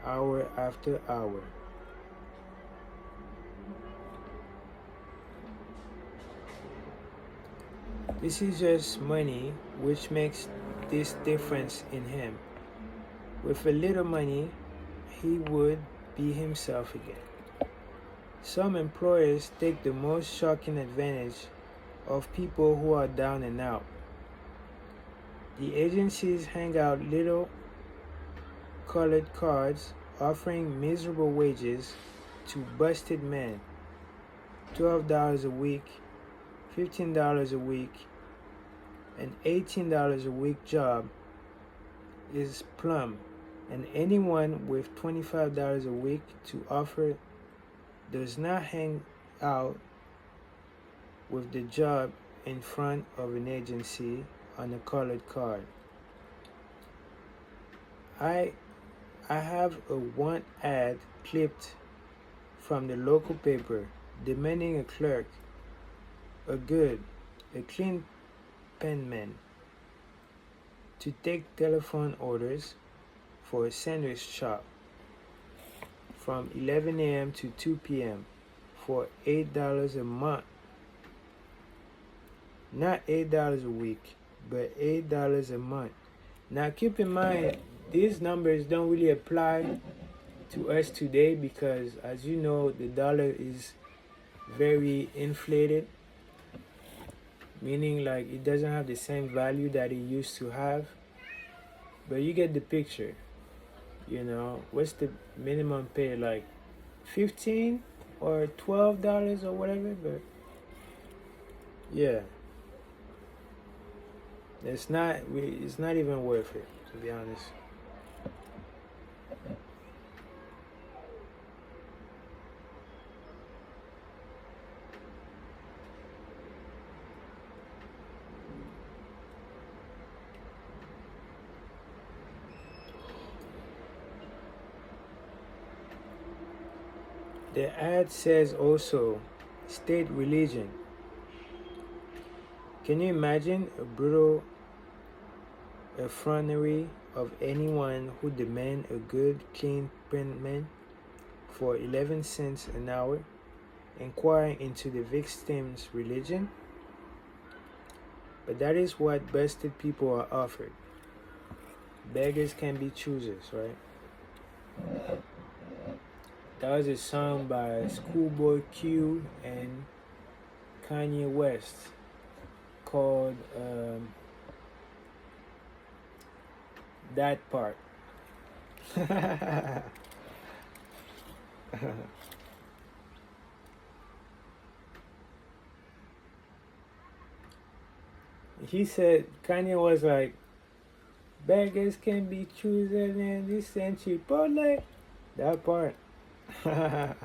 hour after hour. This is just money which makes this difference in him. With a little money, he would be himself again. Some employers take the most shocking advantage of people who are down and out. The agencies hang out little colored cards offering miserable wages to busted men. $12 a week, $15 a week, an $18 a week job is plum, and anyone with $25 a week to offer does not hang out with the job in front of an agency on a colored card. I have a want ad clipped from the local paper demanding a clerk, a clean penman, to take telephone orders for a sandwich shop from 11 a.m. to 2 p.m. for $8 a month. Not $8 a week, but $8 a month. Now keep in mind, these numbers don't really apply to us today because, as you know, the dollar is very inflated, meaning like it doesn't have the same value that it used to have. But you get the picture. What's the minimum pay, like $15 or $12 or whatever? But yeah, it's not even worth it, to be honest. The ad says also state religion. Can you imagine a brutal effrontery of anyone who demand a good, clean penman for 11 cents an hour, inquiring into the victim's religion? But that is what busted people are offered. Beggars can be choosers, right? That was a song by Schoolboy Q and Kanye West called That Part. He said, Kanye was like, beggars can be choosers and this and Chipotle. That part. And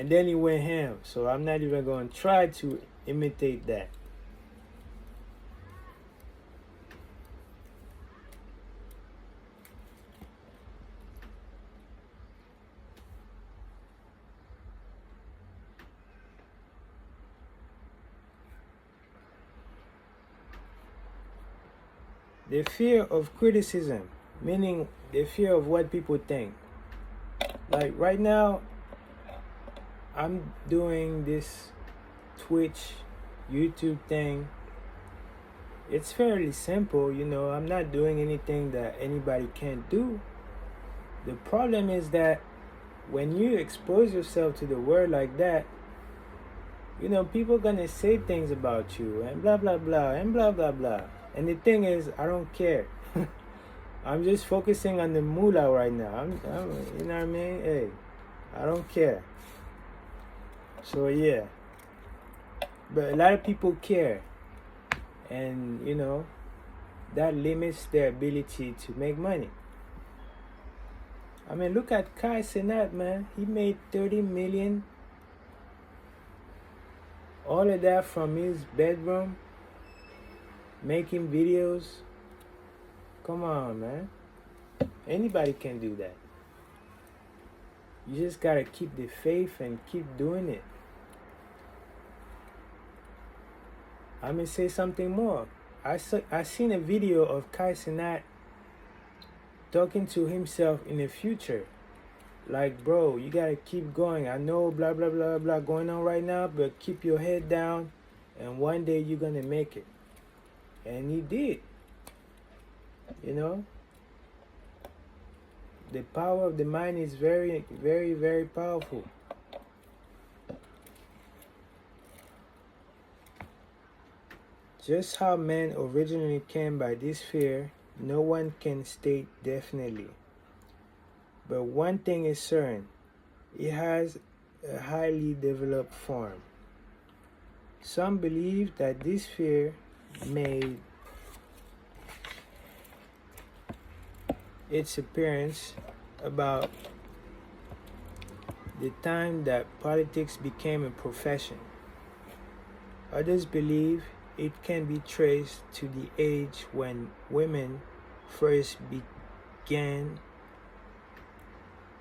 then he went ham, so I'm not even going to try to imitate that. The fear of criticism, meaning the fear of what people think. Like right now, I'm doing this Twitch, YouTube thing. It's fairly simple, I'm not doing anything that anybody can't do. The problem is that when you expose yourself to the world like that, people gonna say things about you and blah blah blah and blah blah blah. And the thing is, I don't care. I'm just focusing on the moolah right now. I'm, you know what I mean? Hey, I don't care. So yeah. But a lot of people care. And, that limits their ability to make money. I mean, look at Kai Cenat, man. He made $30 million. All of that from his bedroom. Making videos. Come on, man. Anybody can do that. You just gotta keep the faith and keep doing it. I'm gonna say something more. I seen a video of Kai Cenat talking to himself in the future. Like, bro, you gotta keep going. I know blah blah blah blah going on right now, but keep your head down, and one day you're gonna make it. And he did. You know, the power of the mind is very, very, very powerful. Just how man originally came by this fear, no one can state definitely. But one thing is certain, it has a highly developed form. Some believe that this fear made its appearance about the time that politics became a profession. Others believe it can be traced to the age when women first began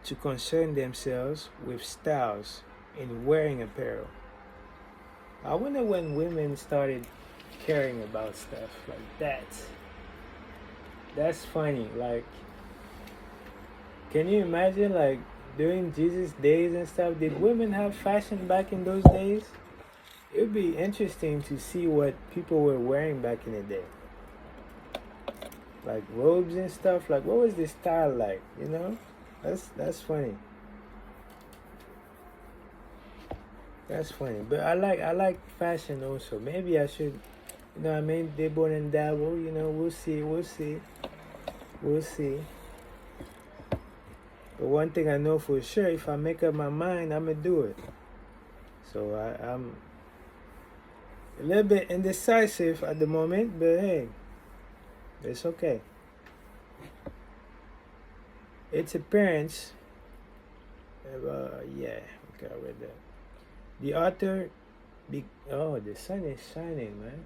to concern themselves with styles in wearing apparel. I wonder when women started caring about stuff like that. That's funny. Like, can you imagine, like, during Jesus' days and stuff, did women have fashion back in those days? It would be interesting to see what people were wearing back in the day. Like robes and stuff. Like, what was the style like? You know? That's funny. That's funny. But I like fashion also. Maybe I should, you know what I mean, dibble and dabble, you know, we'll see. But one thing I know for sure, if I make up my mind, I'm gonna do it. So I'm a little bit indecisive at the moment, but hey, it's okay. Its appearance, yeah, okay, I read that. The author, oh, the sun is shining, man.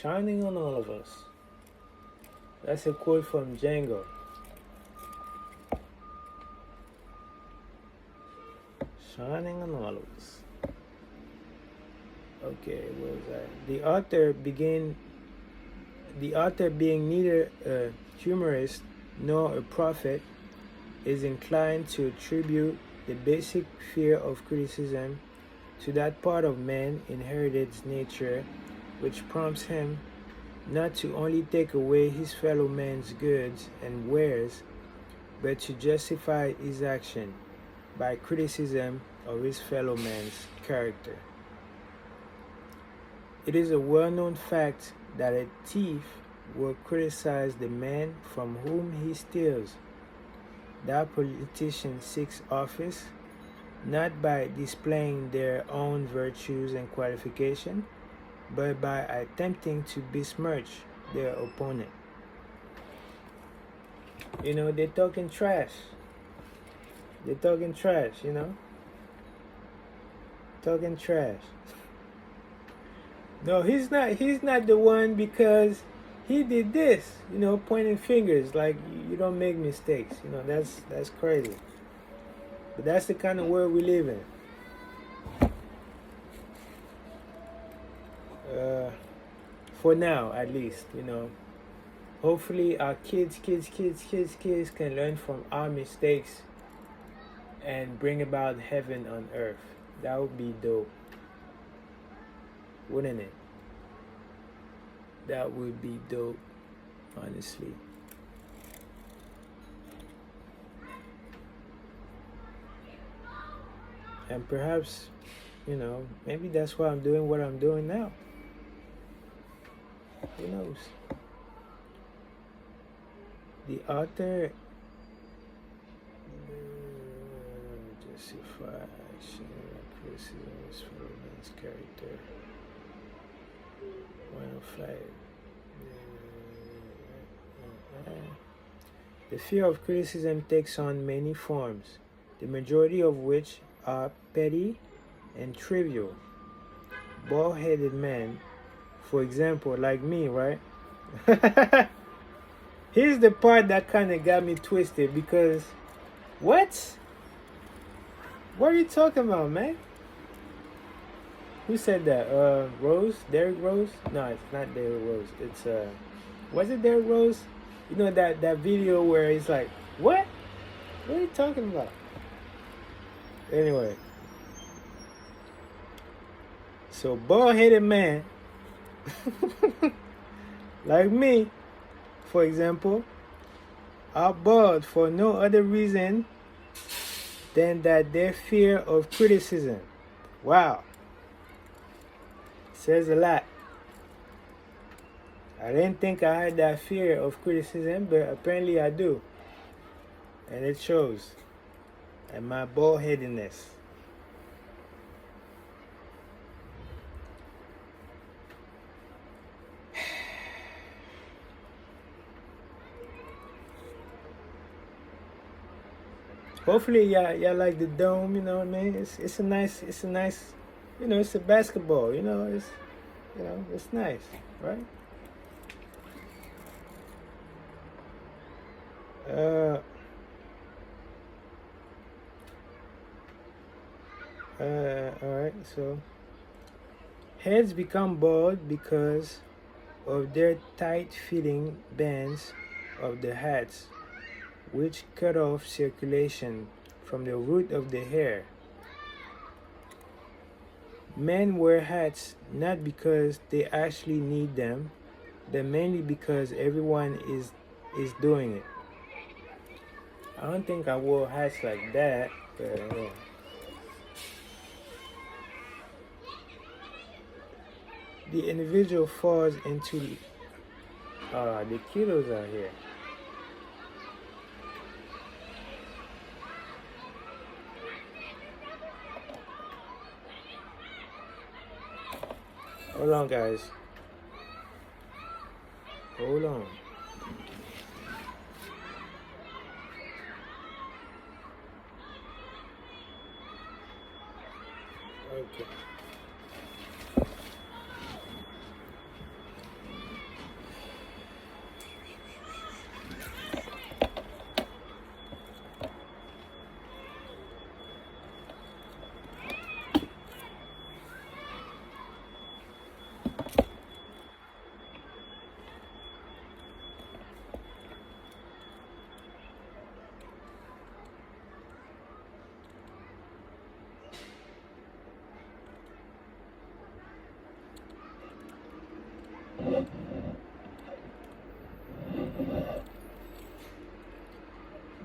Shining on all of us. That's a quote from Django. Shining on all of us. Okay, what was that? The author being neither a humorist nor a prophet, is inclined to attribute the basic fear of criticism to that part of man inherited nature which prompts him not to only take away his fellow man's goods and wares, but to justify his action by criticism of his fellow man's character. It is a well-known fact that a thief will criticize the man from whom he steals. That politician seeks office not by displaying their own virtues and qualification, but by attempting to besmirch their opponent. You know, they're talking trash. They're talking trash, you know? Talking trash. No, he's not the one because he did this, you know, pointing fingers like you don't make mistakes. You know, that's crazy. But that's the kind of world we live in. For now, at least, you know. Hopefully our kids can learn from our mistakes and bring about heaven on earth. That would be dope. Wouldn't it? That would be dope, honestly. And perhaps, you know, maybe that's why I'm doing what I'm doing now. Who knows? The author justify criticism's fellow man's character. The fear of criticism takes on many forms, the majority of which are petty and trivial. Bald-headed men, for example, like me, right? Here's the part that kind of got me twisted because, what? What are you talking about, man? Who said that? Rose? Derrick Rose? No, it's not Derrick Rose. It's was it Derrick Rose? You know that video where he's like, what? What are you talking about? Anyway, so bald-headed man like me, for example, are bald for no other reason than that their fear of criticism. Wow, says a lot. I didn't think I had that fear of criticism, but apparently I do. And it shows. And my bald-headedness. Hopefully y'all like the dome, you know what I mean? It's a nice, you know, it's a basketball, you know, it's nice, right? Alright, so heads become bald because of their tight-fitting bands of the hats, which cut off circulation from the root of the hair. Men wear hats not because they actually need them, but mainly because everyone is doing it. I don't think I wore hats like that, but yeah. The individual falls into the kiddos are here. Hold on, guys. Hold on. Okay.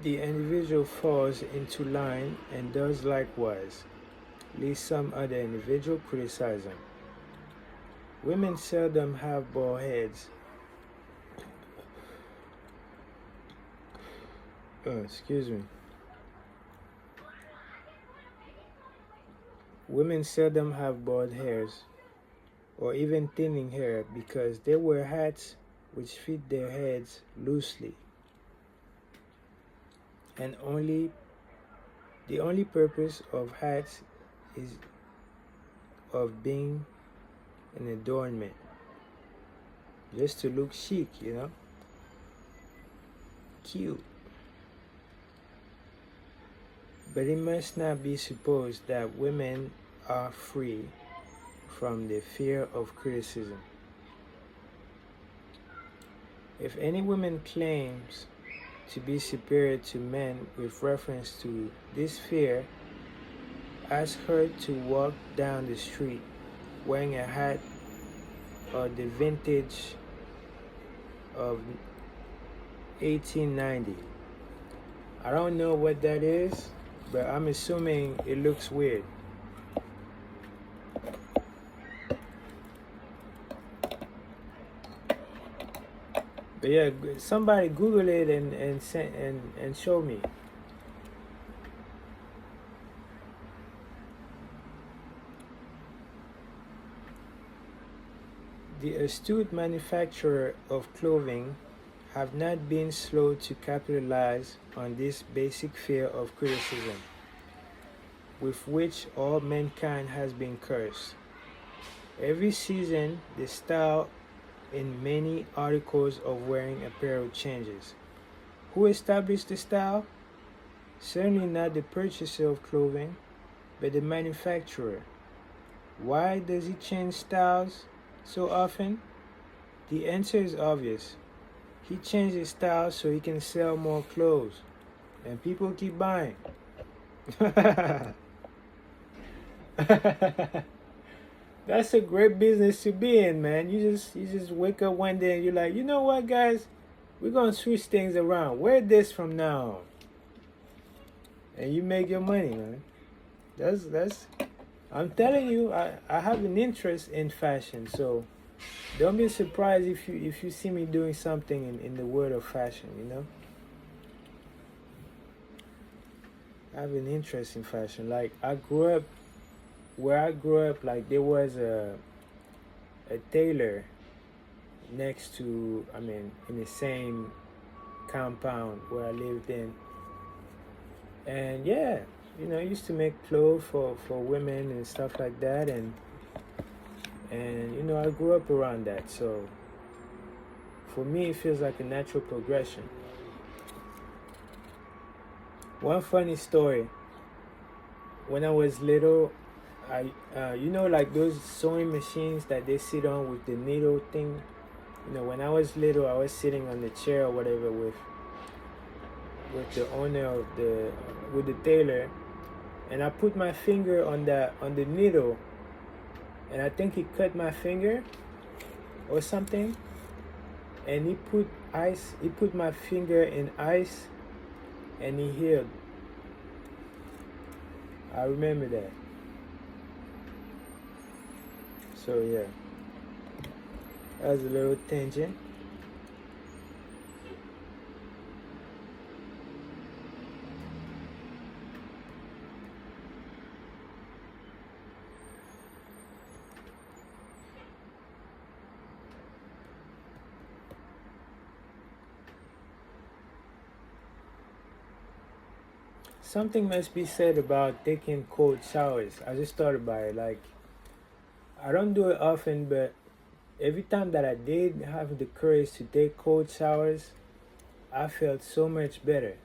The individual falls into line and does likewise, lest some other individual criticize him. Women seldom have bald heads. Excuse me. Women seldom have bald hairs or even thinning hair because they wear hats which fit their heads loosely. And the only purpose of hats is of being an adornment, just to look chic, you know, cute. But it must not be supposed that women are free from the fear of criticism. If any woman claims to be superior to men with reference to this fear, ask her to walk down the street wearing a hat or the vintage of 1890. I don't know what that is, but I'm assuming it looks weird. But yeah, somebody Google it and show me. The astute manufacturer of clothing have not been slow to capitalize on this basic fear of criticism, with which all mankind has been cursed. Every season, the style in many articles of wearing apparel changes. Who established the style? Certainly not the purchaser of clothing, but the manufacturer. Why does he change styles so often? The answer is obvious. He changed his style so he can sell more clothes, and people keep buying. That's a great business to be in, man. You just wake up one day and you're like, you know what, guys, we're gonna switch things around. Wear this from now on, and you make your money, man. That's. I'm telling you, I have an interest in fashion, so don't be surprised if you see me doing something in the world of fashion. You know, I have an interest in fashion. Like I grew up where I grew up. Like there was a tailor next to, I mean, in the same compound where I lived in. And yeah, I used to make clothes for women and stuff like that. And I grew up around that. So for me, it feels like a natural progression. One funny story. When I was little, like those sewing machines that they sit on with the needle thing. When I was little, I was sitting on the chair or whatever with the owner of with the tailor, and I put my finger on the needle, and I think he cut my finger or something, and he put my finger in ice, and he healed. I remember that. So yeah, that was a little tangent. Something must be said about taking cold showers. I just thought about it. Like, I don't do it often, but every time that I did have the courage to take cold showers, I felt so much better.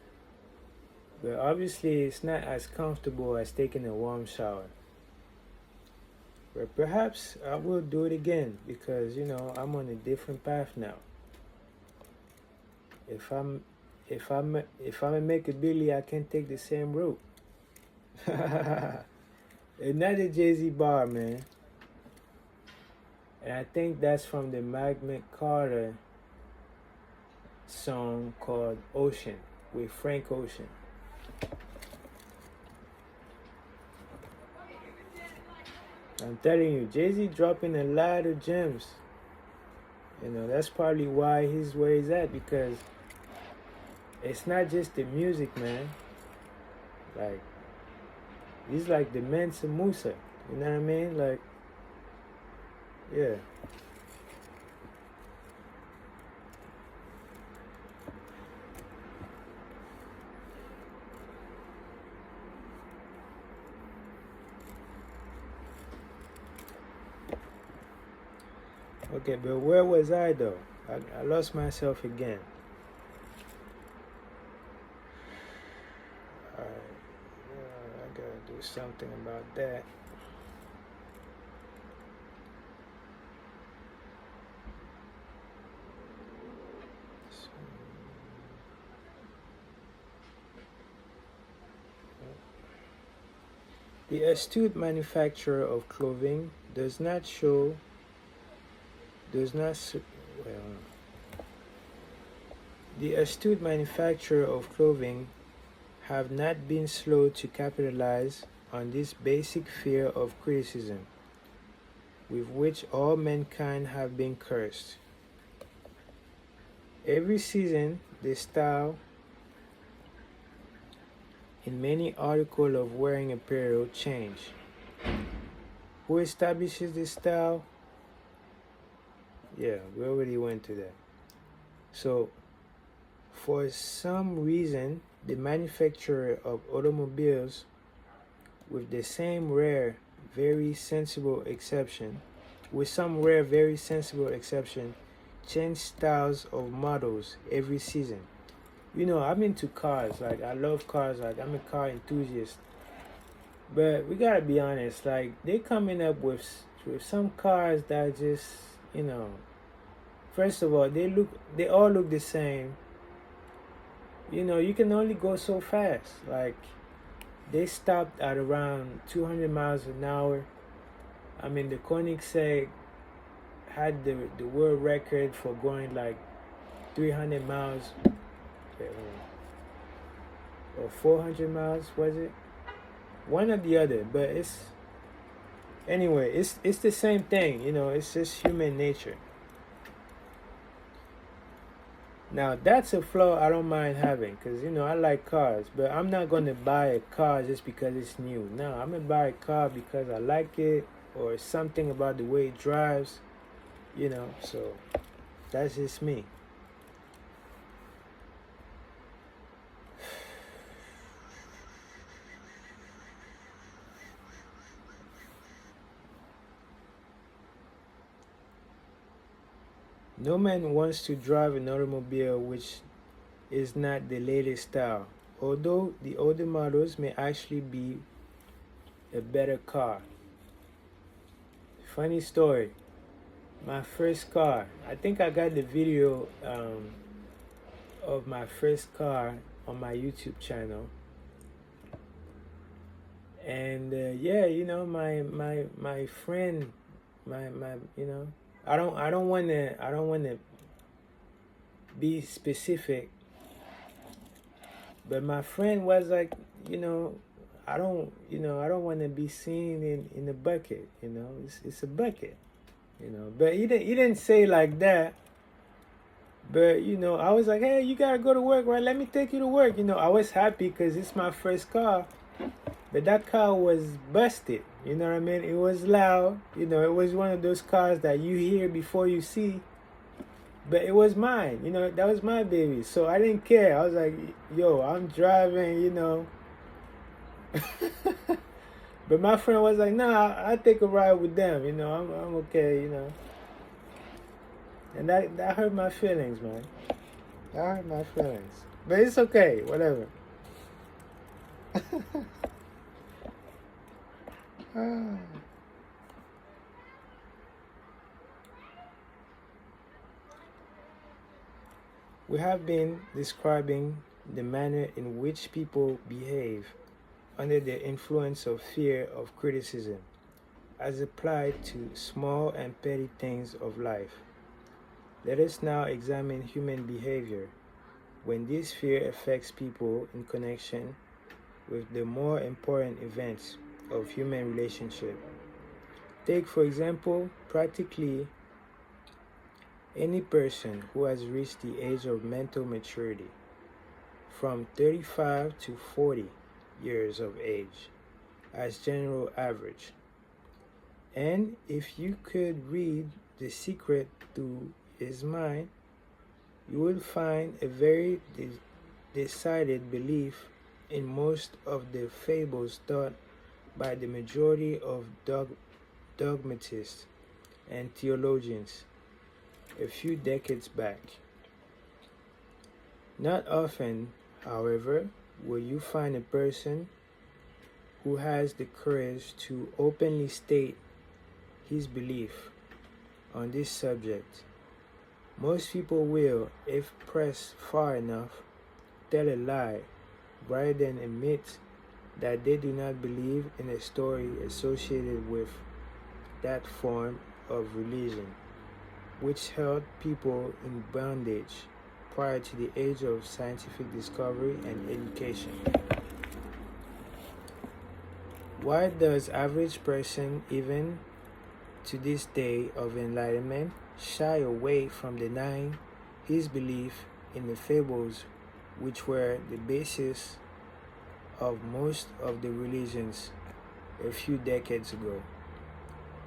But obviously, it's not as comfortable as taking a warm shower. But perhaps I will do it again because I'm on a different path now. If I'm a make a Billy, I can take the same route. Another Jay-Z bar, man. And I think that's from the Magnet Carter song called Ocean with Frank Ocean. I'm telling you, Jay-Z dropping a lot of gems. That's probably why he's where he's at, because it's not just the music, man. Like, he's like the Mansa Musa. You know what I mean? Like, yeah. Okay, but where was I though? I lost myself again. Alright, I gotta do something about that. The astute manufacturer of clothing does not the astute manufacturer of clothing have not been slow to capitalize on this basic fear of criticism, with which all mankind have been cursed. Every season, the style in many articles of wearing apparel change. Who establishes this style? Yeah, we already went to that. So, for some reason, the manufacturer of automobiles, with some rare, very sensible exception, change styles of models every season. I'm into cars. Like, I love cars. Like, I'm a car enthusiast. But we gotta be honest, like they coming up with some cars that just, you know, first of all, they all look the same. You know, you can only go so fast. Like they stopped at around 200 miles an hour. I mean, the Koenigsegg had the world record for going like 300 miles or 400 miles, was it? One or the other, but it's the same thing, you know, it's just human nature. Now, that's a flaw I don't mind having because, you know, I like cars, but I'm not going to buy a car just because it's new. No, I'm going to buy a car because I like it or something about the way it drives, you know, so that's just me. No man wants to drive an automobile which is not the latest style, although the older models may actually be a better car. Funny story. My first car, I think I got the video of my first car on my YouTube channel. And yeah, you know, my friend, my you know, I don't want to be specific, but my friend was like, you know, I don't want to be seen in a bucket, you know. It's a bucket, you know. But he didn't say like that. But you know, I was like, hey, you gotta go to work, right? Let me take you to work. You know, I was happy because it's my first car. But that car was busted. You know what I mean? It was loud. You know, it was one of those cars that you hear before you see. But it was mine. You know, that was my baby. So I didn't care. I was like, yo, I'm driving, you know. But my friend was like, nah, I'll take a ride with them. You know, I'm okay, you know. And that hurt my feelings, man. That hurt my feelings. But it's okay, whatever. We have been describing the manner in which people behave under the influence of fear of criticism as applied to small and petty things of life. Let us now examine human behavior when this fear affects people in connection with the more important events of human relationship. Take, for example, practically any person who has reached the age of mental maturity, from 35 to 40 years of age, as general average. And if you could read the secret through his mind, you will find a very decided belief in most of the fables taught by the majority of dogmatists and theologians a few decades back. Not often, however, will you find a person who has the courage to openly state his belief on this subject. Most people will, if pressed far enough, tell a lie rather than admit that they do not believe in a story associated with that form of religion, which held people in bondage prior to the age of scientific discovery and education. Why does average person, even to this day of enlightenment, shy away from denying his belief in the fables which were the basis of most of the religions a few decades ago?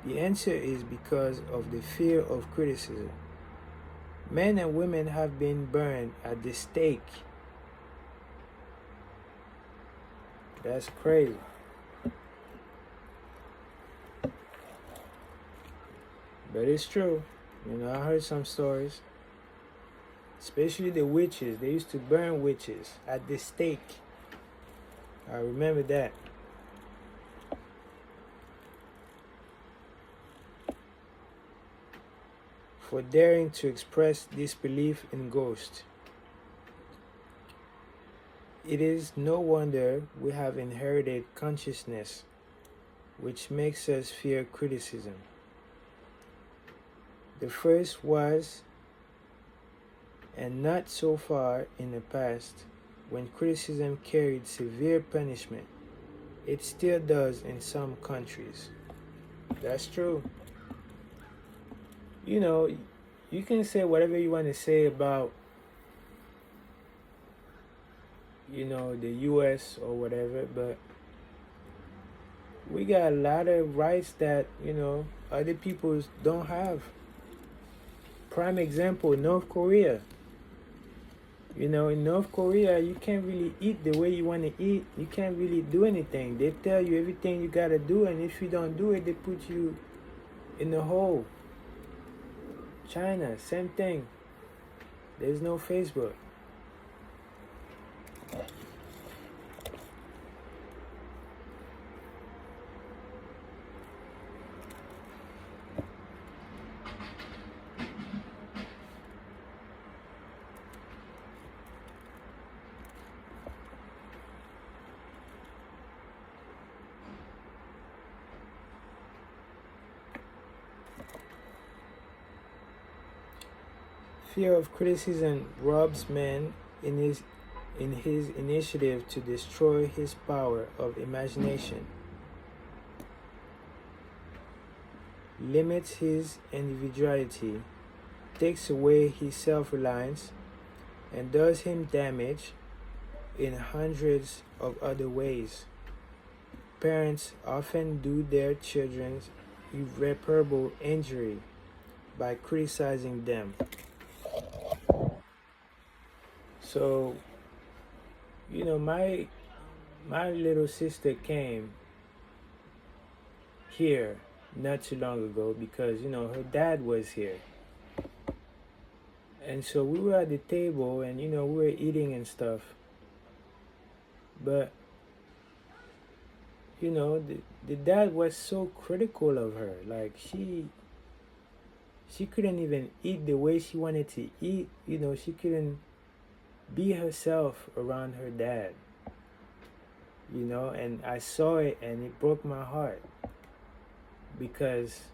The answer is because of the fear of criticism. Men and women have been burned at the stake. That's crazy. But it's true. You know, I heard some stories. Especially the witches. They used to burn witches at the stake. I remember that. for daring to express disbelief in ghosts. It is no wonder we have inherited consciousness, which makes us fear criticism. The first was, and not so far in the past, when criticism carried severe punishment. It still does in some countries. That's true. You know, you can say whatever you want to say about, the US or whatever, but we got a lot of rights that, other peoples don't have. Prime example, North Korea. In North Korea, you can't really eat the way you want to eat. You can't really do anything. They tell you everything you got to do, and if you don't do it, they put you in the hole. China, same thing. There's no Facebook. Fear of criticism robs man in his initiative to destroy his power of imagination, limits his individuality, takes away his self-reliance, and does him damage in hundreds of other ways. Parents often do their children irreparable injury by criticizing them. So, my little sister came here not too long ago because, her dad was here. And so we were at the table and, we were eating and stuff. But, the dad was so critical of her. Like, she couldn't even eat the way she wanted to eat. She couldn't be herself around her dad. And I saw it and it broke my heart because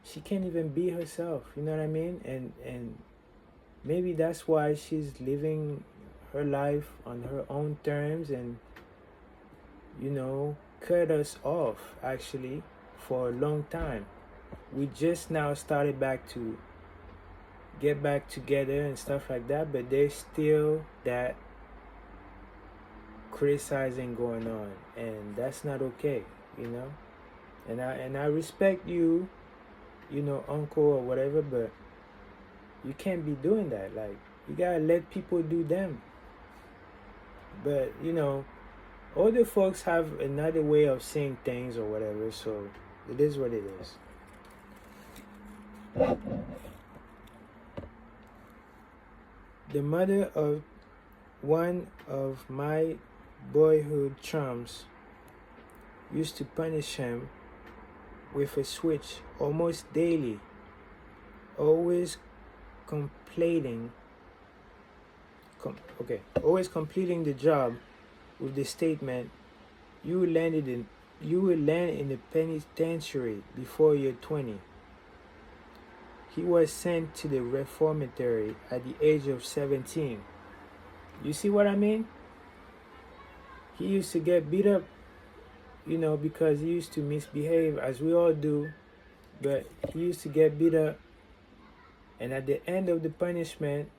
she can't even be herself, you know what I mean? And maybe that's why she's living her life on her own terms and cut us off actually for a long time. We just now started to get back together and stuff like that, but there's still that criticizing going on, and that's not okay, and I respect you, uncle or whatever, but you can't be doing that. Like, you gotta let people do them. But older folks have another way of seeing things or whatever, so it is what it is. The mother of one of my boyhood chums used to punish him with a switch almost daily, always completing the job with the statement, you will land in the penitentiary before you're 20. He was sent to the reformatory at the age of 17. You see what I mean? He used to get beat up, because he used to misbehave, as we all do. But he used to get beat up. And at the end of the punishment,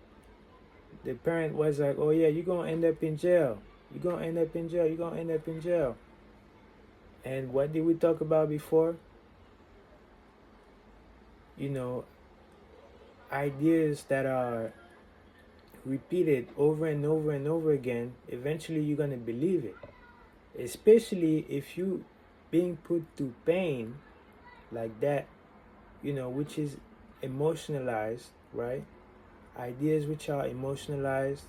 the parent was like, oh yeah, you're going to end up in jail. You're going to end up in jail. You're going to end up in jail. And what did we talk about before? Ideas that are repeated over and over and over again, eventually you're going to believe it. Especially if you being put through pain like that, which is emotionalized, right? Ideas which are emotionalized,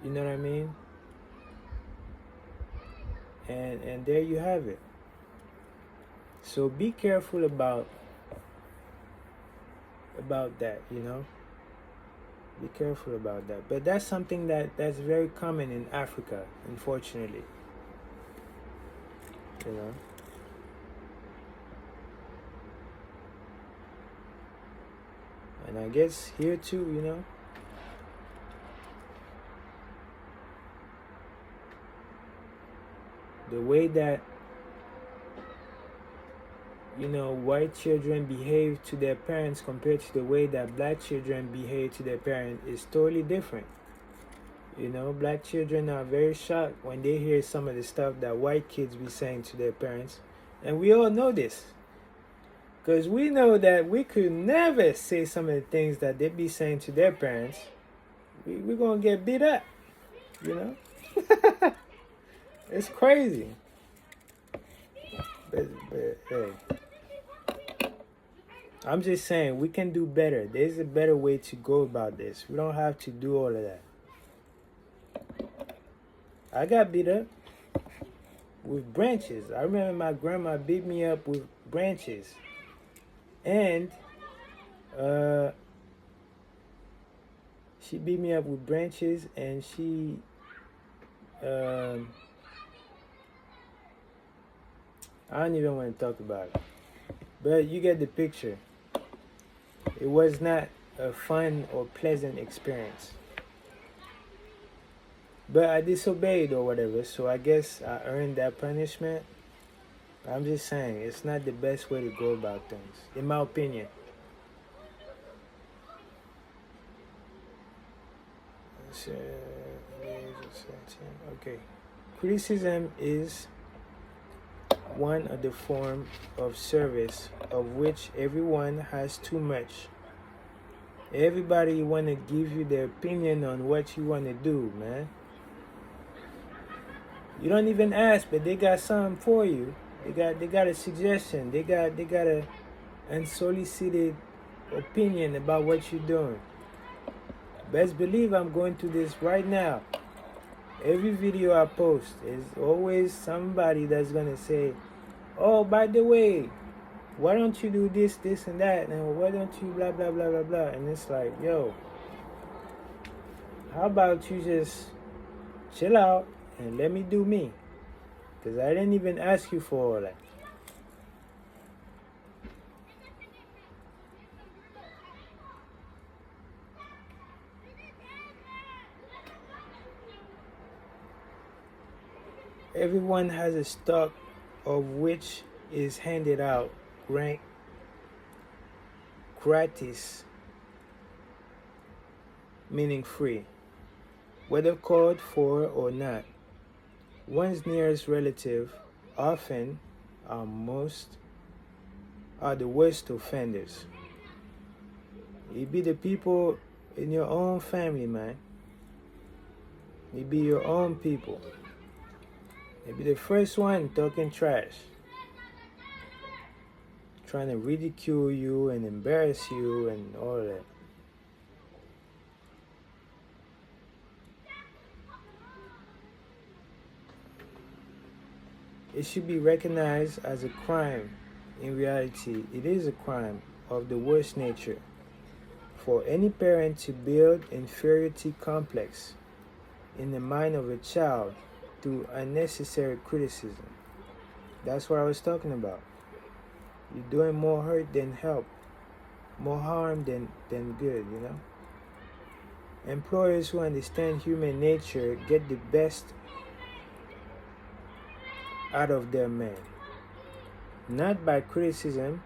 you know what I mean? And there you have it. So be careful about about that, you know. Be careful about that. But that's something that's very common in Africa, unfortunately. You know. And I guess here too, you know. The way that, you know, white children behave to their parents compared to the way that black children behave to their parents is totally different. You know, black children are very shocked when they hear some of the stuff that white kids be saying to their parents. And we all know this. Because we know that we could never say some of the things that they be saying to their parents. We're going to get beat up, you know? It's crazy. But hey, I'm just saying, we can do better. There's a better way to go about this. We don't have to do all of that. I got beat up with branches. I remember my grandma beat me up with branches. And she beat me up with branches, and she I don't even want to talk about it. But you get the picture. It was not a fun or pleasant experience. But I disobeyed or whatever, so I guess I earned that punishment. I'm just saying, it's not the best way to go about things, in my opinion. Okay. Criticism is one of the form of service of which everyone has too much. Everybody want to give you their opinion on what you want to do, man. You don't even ask, but they got something for you. They got a suggestion. They got a unsolicited opinion about what you're doing. Best believe I'm going through this right now. Every video I post is always somebody that's gonna say, "Oh, by the way, why don't you do this, this, and that? And why don't you blah blah blah blah blah?" And it's like, yo, how about you just chill out and let me do me? Because I didn't even ask you for all that. Everyone has a stock of which is handed out gratis, meaning free, whether called for or not. One's nearest relative often are the worst offenders. It be the people in your own family, man. It be your own people. It be the first one talking trash, trying to ridicule you and embarrass you and all that. It should be recognized as a crime. In reality, it is a crime of the worst nature for any parent to build inferiority complex in the mind of a child through unnecessary criticism. That's what I was talking about. You're doing more hurt than help, more harm than good, you know? Employers who understand human nature get the best out of their men, not by criticism,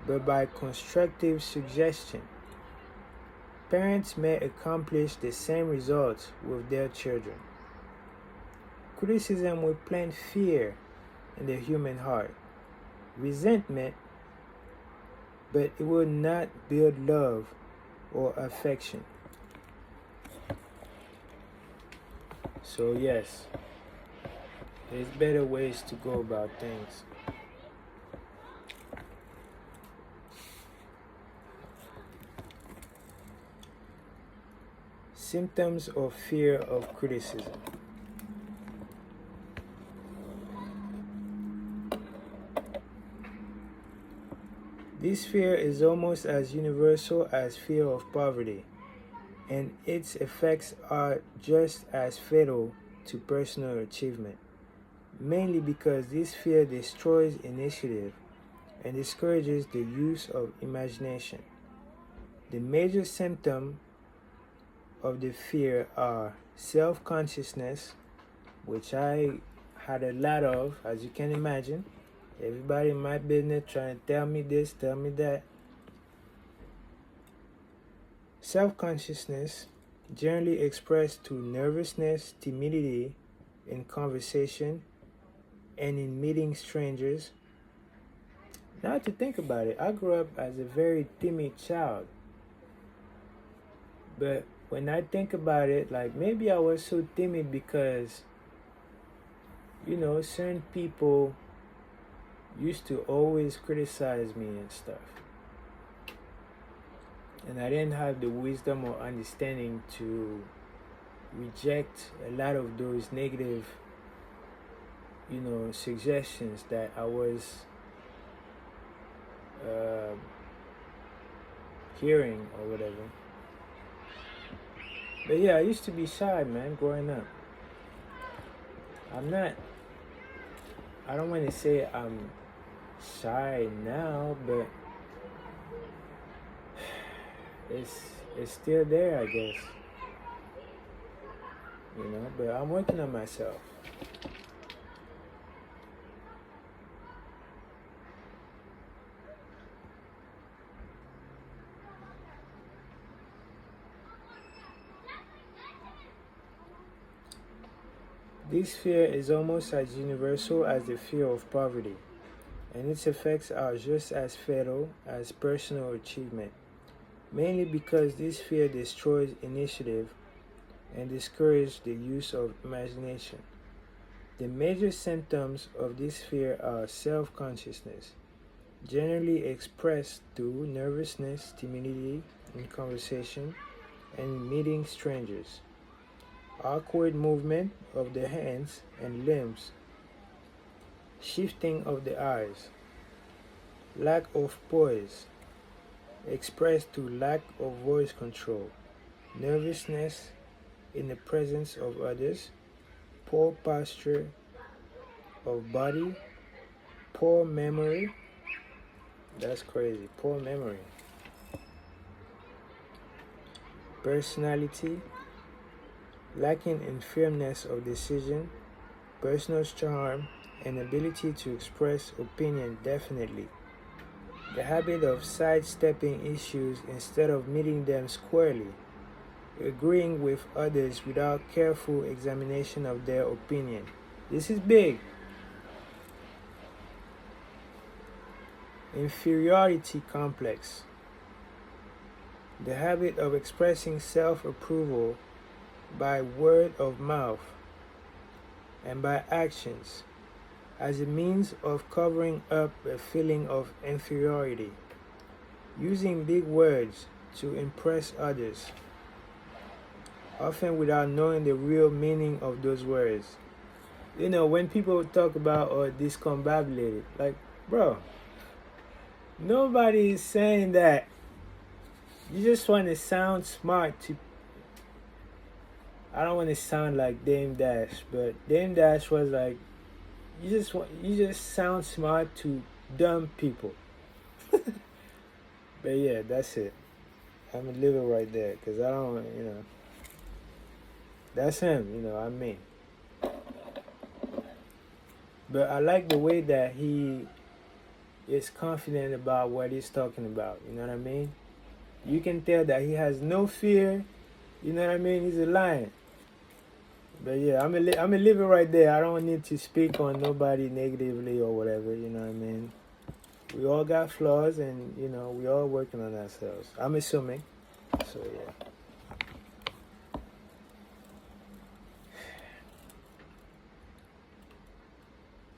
but by constructive suggestion. Parents may accomplish the same results with their children. Criticism will plant fear in the human heart, resentment, but it will not build love or affection. So yes, there's better ways to go about things. Symptoms of fear of criticism. This fear is almost as universal as fear of poverty, and its effects are just as fatal to personal achievement, mainly because this fear destroys initiative and discourages the use of imagination. The major symptoms of the fear are self-consciousness, which I had a lot of, as you can imagine. Everybody in my business trying to tell me this, tell me that. Self-consciousness, generally expressed through nervousness, timidity in conversation, and in meeting strangers. Now to think about it, I grew up as a very timid child. But when I think about it, like maybe I was so timid because, certain people used to always criticize me and stuff. And I didn't have the wisdom or understanding to reject a lot of those negative, suggestions that I was hearing or whatever. But yeah, I used to be shy, man, growing up. I don't want to say I'm shy now, but it's still there, I guess. But I'm working on myself. This fear is almost as universal as the fear of poverty, and its effects are just as fatal as personal achievement, mainly because this fear destroys initiative and discourages the use of imagination. The major symptoms of this fear are self-consciousness, generally expressed through nervousness, timidity in conversation, and in meeting strangers. Awkward movement of the hands and limbs, shifting of the eyes, lack of poise, expressed through lack of voice control, nervousness in the presence of others, poor posture of body, poor memory. That's crazy. Poor memory. Personality, lacking in firmness of decision, personal charm, and ability to express opinion definitely. The habit of sidestepping issues instead of meeting them squarely, agreeing with others without careful examination of their opinion. This is big. Inferiority complex, the habit of expressing self-approval by word of mouth and by actions as a means of covering up a feeling of inferiority, using big words to impress others, often without knowing the real meaning of those words. When people talk about discombobulated, like, bro, nobody is saying that. You just want to sound smart I don't want to sound like Dame Dash, but Dame Dash was like, you just sound smart to dumb people. But yeah, that's it. I'm gonna leave it right there, because I don't, that's him, I mean. But I like the way that he is confident about what he's talking about, you know what I mean? You can tell that he has no fear, you know what I mean? He's a lion. But yeah, I'm gonna leave it right there. I don't need to speak on nobody negatively or whatever, you know what I mean? We all got flaws, and, we all working on ourselves. I'm assuming. So yeah.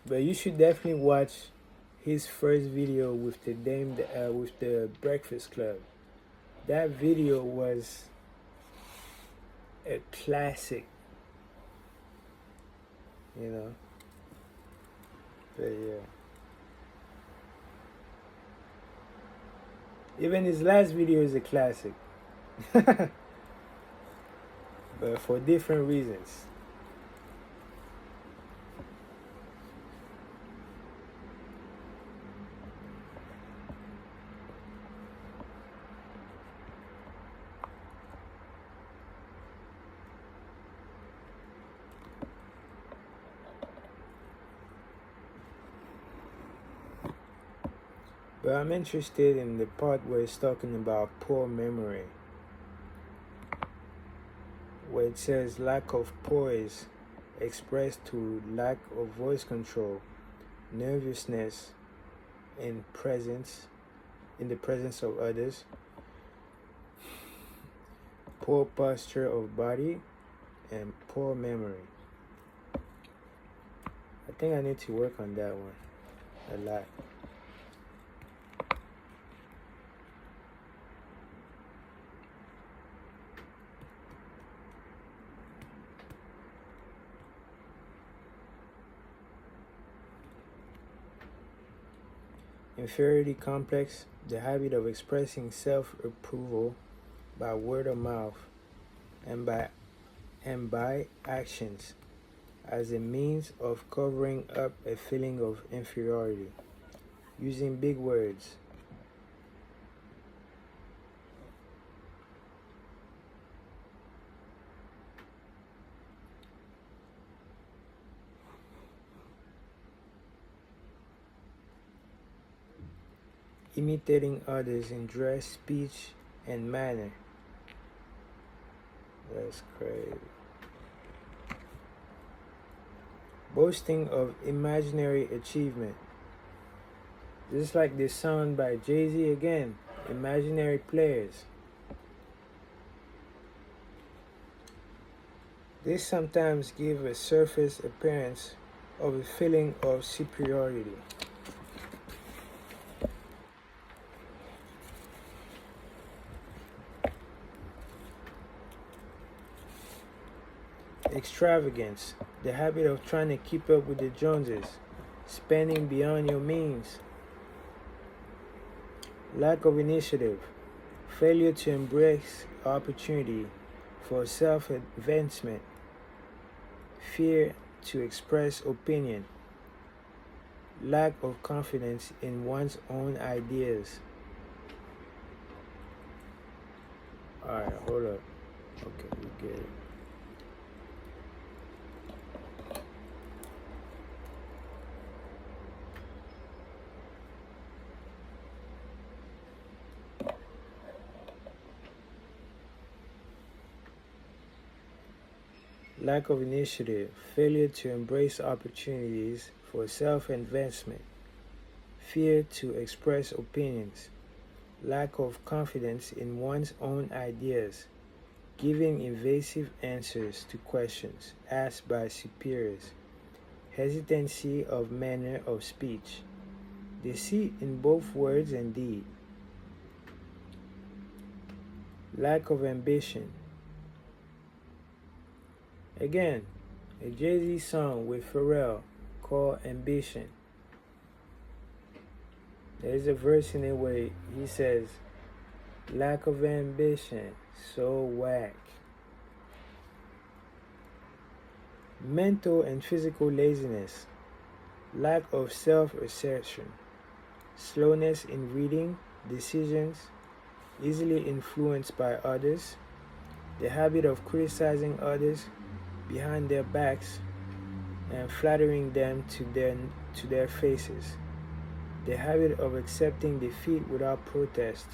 But you should definitely watch his first video with with the Breakfast Club. That video was a classic, But yeah. Even his last video is a classic, but for different reasons. But I'm interested in the part where it's talking about poor memory, where it says lack of poise expressed through lack of voice control, nervousness in the presence of others, poor posture of body, and poor memory. I think I need to work on that one a lot. Inferiority complex, the habit of expressing self-approval by word of mouth and by actions as a means of covering up a feeling of inferiority, using big words. Imitating others in dress, speech, and manner. That's crazy. Boasting of imaginary achievement. Just like this song by Jay-Z again, Imaginary Players. This sometimes gives a surface appearance of a feeling of superiority. Extravagance, the habit of trying to keep up with the Joneses, spending beyond your means. Lack of initiative, failure to embrace opportunity for self-advancement, fear to express opinion, lack of confidence in one's own ideas. Alright, hold up. Okay, we get it. Lack of initiative, failure to embrace opportunities for self-advancement, fear to express opinions, lack of confidence in one's own ideas, giving evasive answers to questions asked by superiors, hesitancy of manner of speech, deceit in both words and deed, lack of ambition. Again, a Jay-Z song with Pharrell called Ambition. There's a verse in it where he says, lack of ambition, so whack. Mental and physical laziness, lack of self-assertion, slowness in reading, decisions, easily influenced by others, the habit of criticizing others behind their backs and flattering them to their faces, the habit of accepting defeat without protest,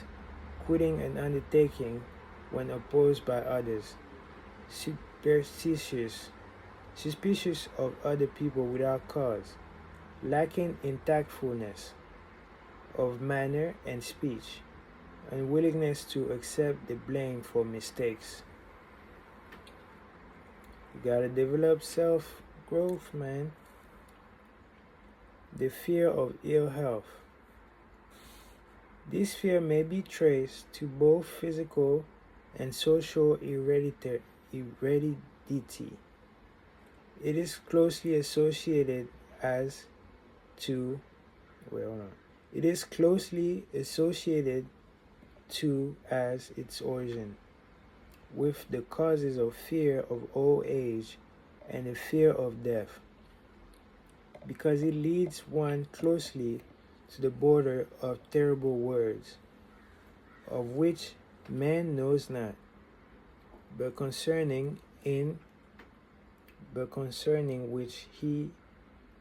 quitting an undertaking when opposed by others, suspicious of other people without cause, lacking in tactfulness of manner and speech, unwillingness to accept the blame for mistakes. You gotta develop self-growth, man. The fear of ill health. This fear may be traced to both physical and social heredity. It is closely associated It is closely associated too as its origin, with the causes of fear of old age and the fear of death, because it leads one closely to the border of terrible words, of which man knows not, but concerning which he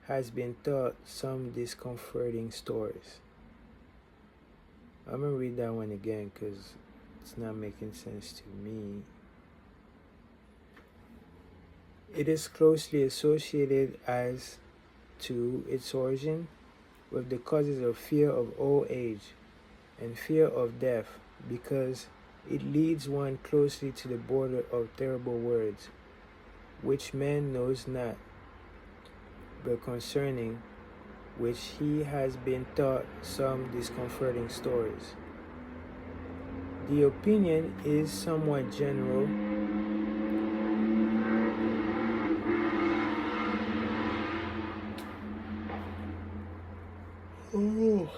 has been taught some discomforting stories. I'm gonna read that one again because it's not making sense to me. It is closely associated as to its origin with the causes of fear of old age and fear of death, because it leads one closely to the border of terrible words, which man knows not, but concerning which he has been taught some discomforting stories. The opinion is somewhat general. Oh,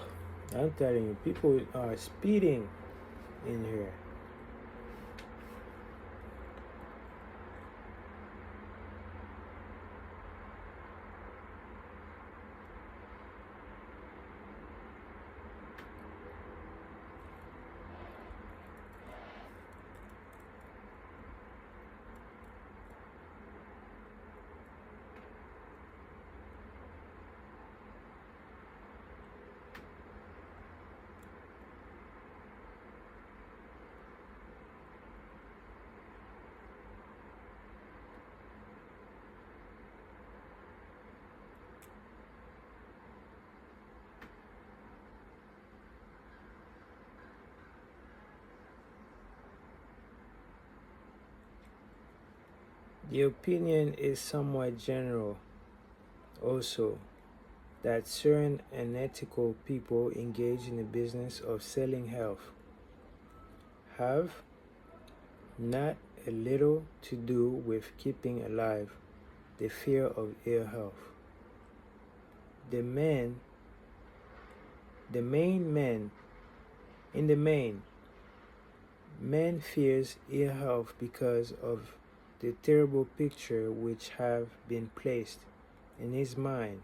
I'm telling you, people are speeding in here. The opinion is somewhat general also that certain unethical people engaged in the business of selling health have not a little to do with keeping alive the fear of ill health. In the main, man fears ill health because of the terrible picture which have been placed in his mind,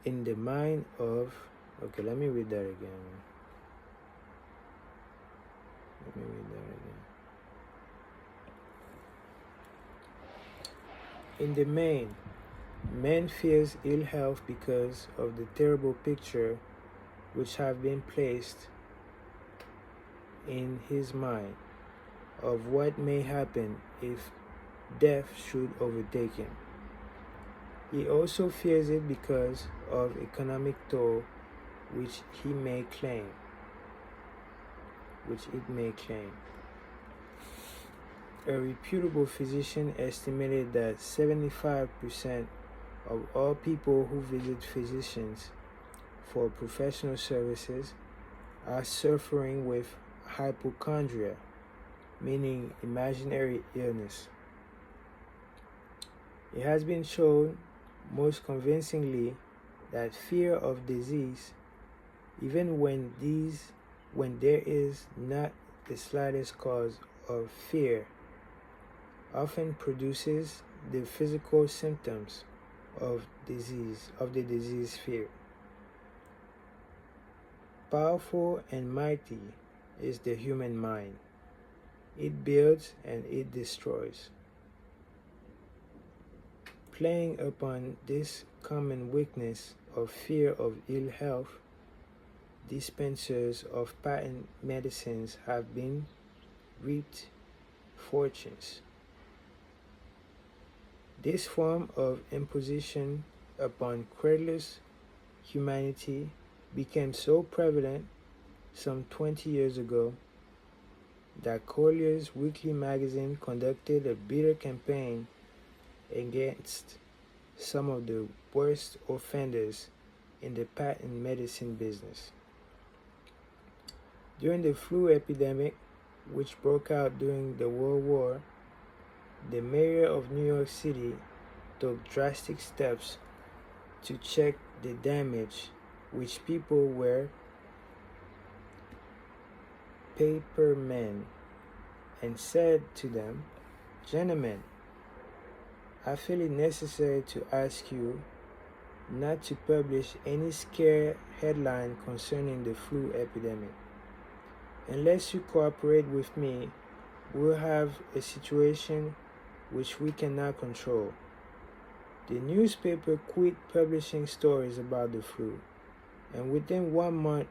in the mind of, okay, let me read that again. In the main, man fears ill health because of the terrible picture which have been placed in his mind of what may happen if death should overtake him. He also fears it because of economic toll which it may claim. A reputable physician estimated that 75% of all people who visit physicians for professional services are suffering with hypochondria, meaning imaginary illness. It has been shown most convincingly that fear of disease, even when there is not the slightest cause of fear, often produces the physical symptoms of the disease fear. Powerful and mighty is the human mind. It builds and it destroys. Playing upon this common weakness of fear of ill health, dispensers of patent medicines have been reaped fortunes. This form of imposition upon credulous humanity became so prevalent some 20 years ago that Collier's weekly magazine conducted a bitter campaign against some of the worst offenders in the patent medicine business. During the flu epidemic, which broke out during the World War, the mayor of New York City took drastic steps to check the damage which people were papermen and said to them, "Gentlemen, I feel it necessary to ask you not to publish any scare headline concerning the flu epidemic. Unless you cooperate with me, we'll have a situation which we cannot control." The newspaper quit publishing stories about the flu, and within 1 month,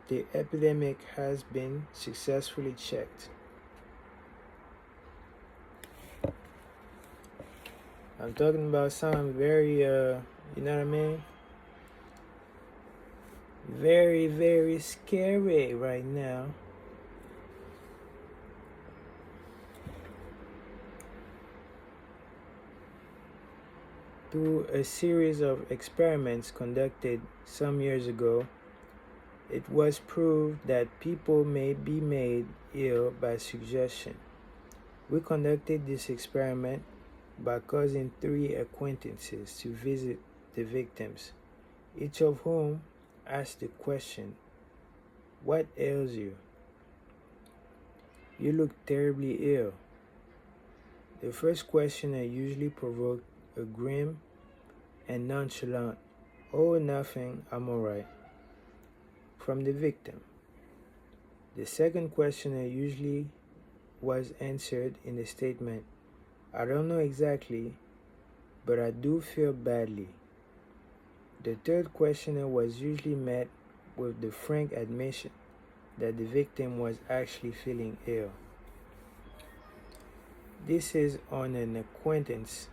the epidemic has been successfully checked. I'm talking about something very, you know what I mean? Very, very scary right now. Through a series of experiments conducted some years ago, it was proved that people may be made ill by suggestion. We conducted this experiment by causing 3 acquaintances to visit the victims, each of whom asked the question, "What ails you? You look terribly ill." The first questioner usually provoked a grim and nonchalant, "Oh, nothing, I'm all right," from the victim. The second questioner usually was answered in the statement, "I don't know exactly, but I do feel badly." The third questioner was usually met with the frank admission that the victim was actually feeling ill. This is on an acquaintance.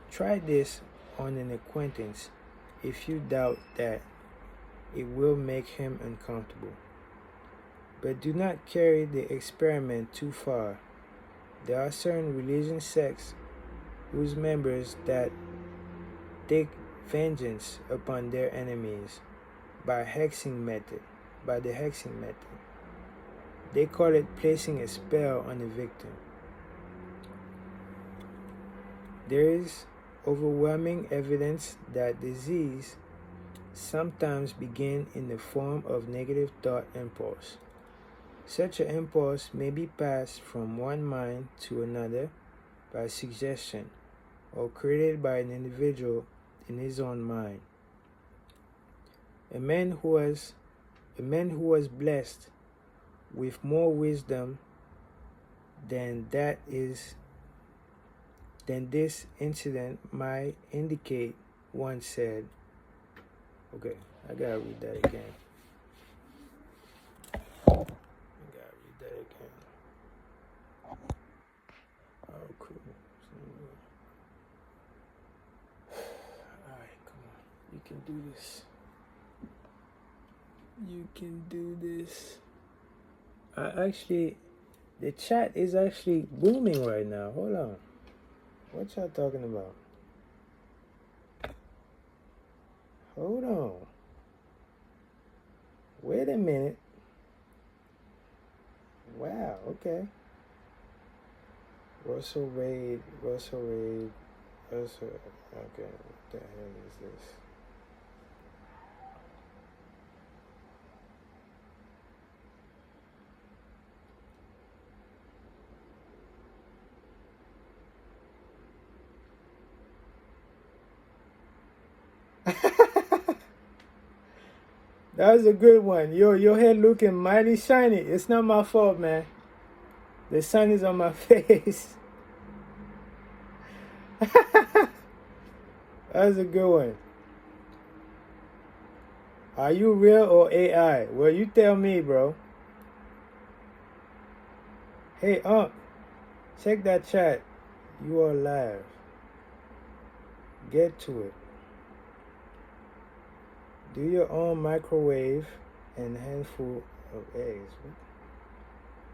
Try this on an acquaintance if you doubt that it will make him uncomfortable. But do not carry the experiment too far. There are certain religious sects whose members that take vengeance upon their enemies by the hexing method. They call it placing a spell on the victim. There is overwhelming evidence that disease sometimes begins in the form of negative thought impulse. Such an impulse may be passed from one mind to another by suggestion or created by an individual in his own mind. A man who was blessed with more wisdom than this incident might indicate once said, okay, I gotta read that again. Oh, cool. Alright, come on. You can do this. You can do this. The chat is actually booming right now. Hold on. What y'all talking about? Hold on. Wait a minute. Wow, okay. Russell Raid. Okay, what the hell is this? That was a good one. Your head looking mighty shiny. It's not my fault, man. The sun is on my face. That was a good one. Are you real or AI? Well, you tell me, bro. Hey, check that chat. You are live. Get to it. Do your own microwave and handful of eggs.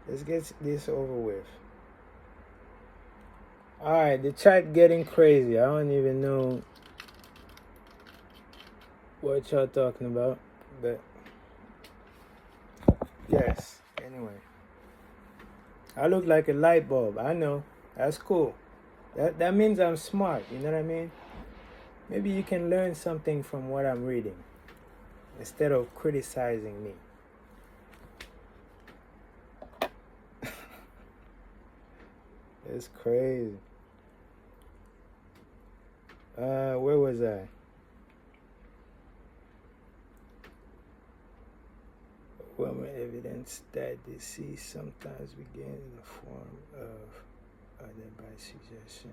Let's get this over with. Alright, the chat getting crazy. I don't even know what y'all talking about, but yes, anyway. I look like a light bulb. I know. That's cool. That means I'm smart, you know what I mean? Maybe you can learn something from what I'm reading instead of criticizing me. It's crazy. Where was I? Overwhelming evidence that disease sometimes begin in the form of other by suggestion.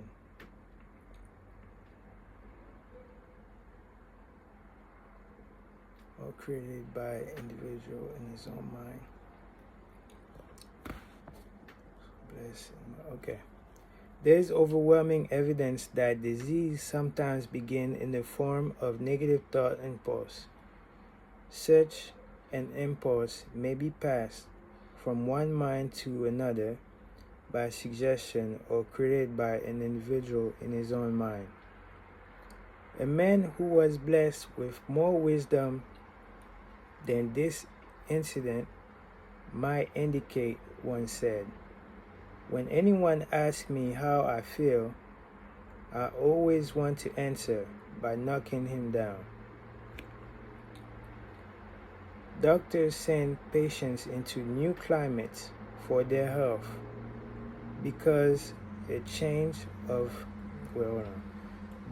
Or created by individual in his own mind. Bless him. Okay. There is overwhelming evidence that disease sometimes begin in the form of negative thought impulse. Such an impulse may be passed from one mind to another by suggestion or created by an individual in his own mind. A man who was blessed with more wisdom than this incident might indicate once said, "When anyone asks me how I feel, I always want to answer by knocking him down." Doctors send patients into new climates for their health because a change of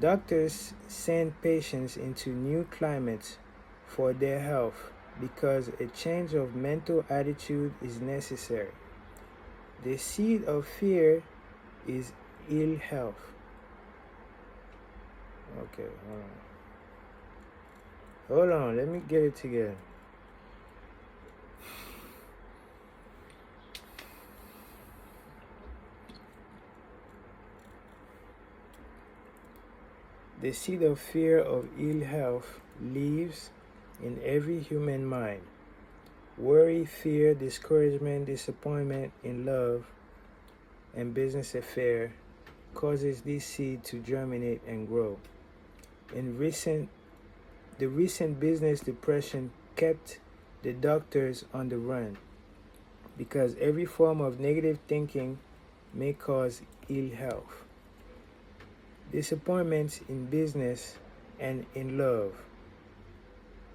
Doctors send patients into new climates for their health because a change of mental attitude is necessary. The seed of fear is ill health. Okay, hold on, let me get it together. The seed of fear of ill health lives in every human mind. Worry, fear, discouragement, disappointment in love and business affair causes this seed to germinate and grow. The recent business depression kept the doctors on the run because every form of negative thinking may cause ill health. Disappointments in business and in love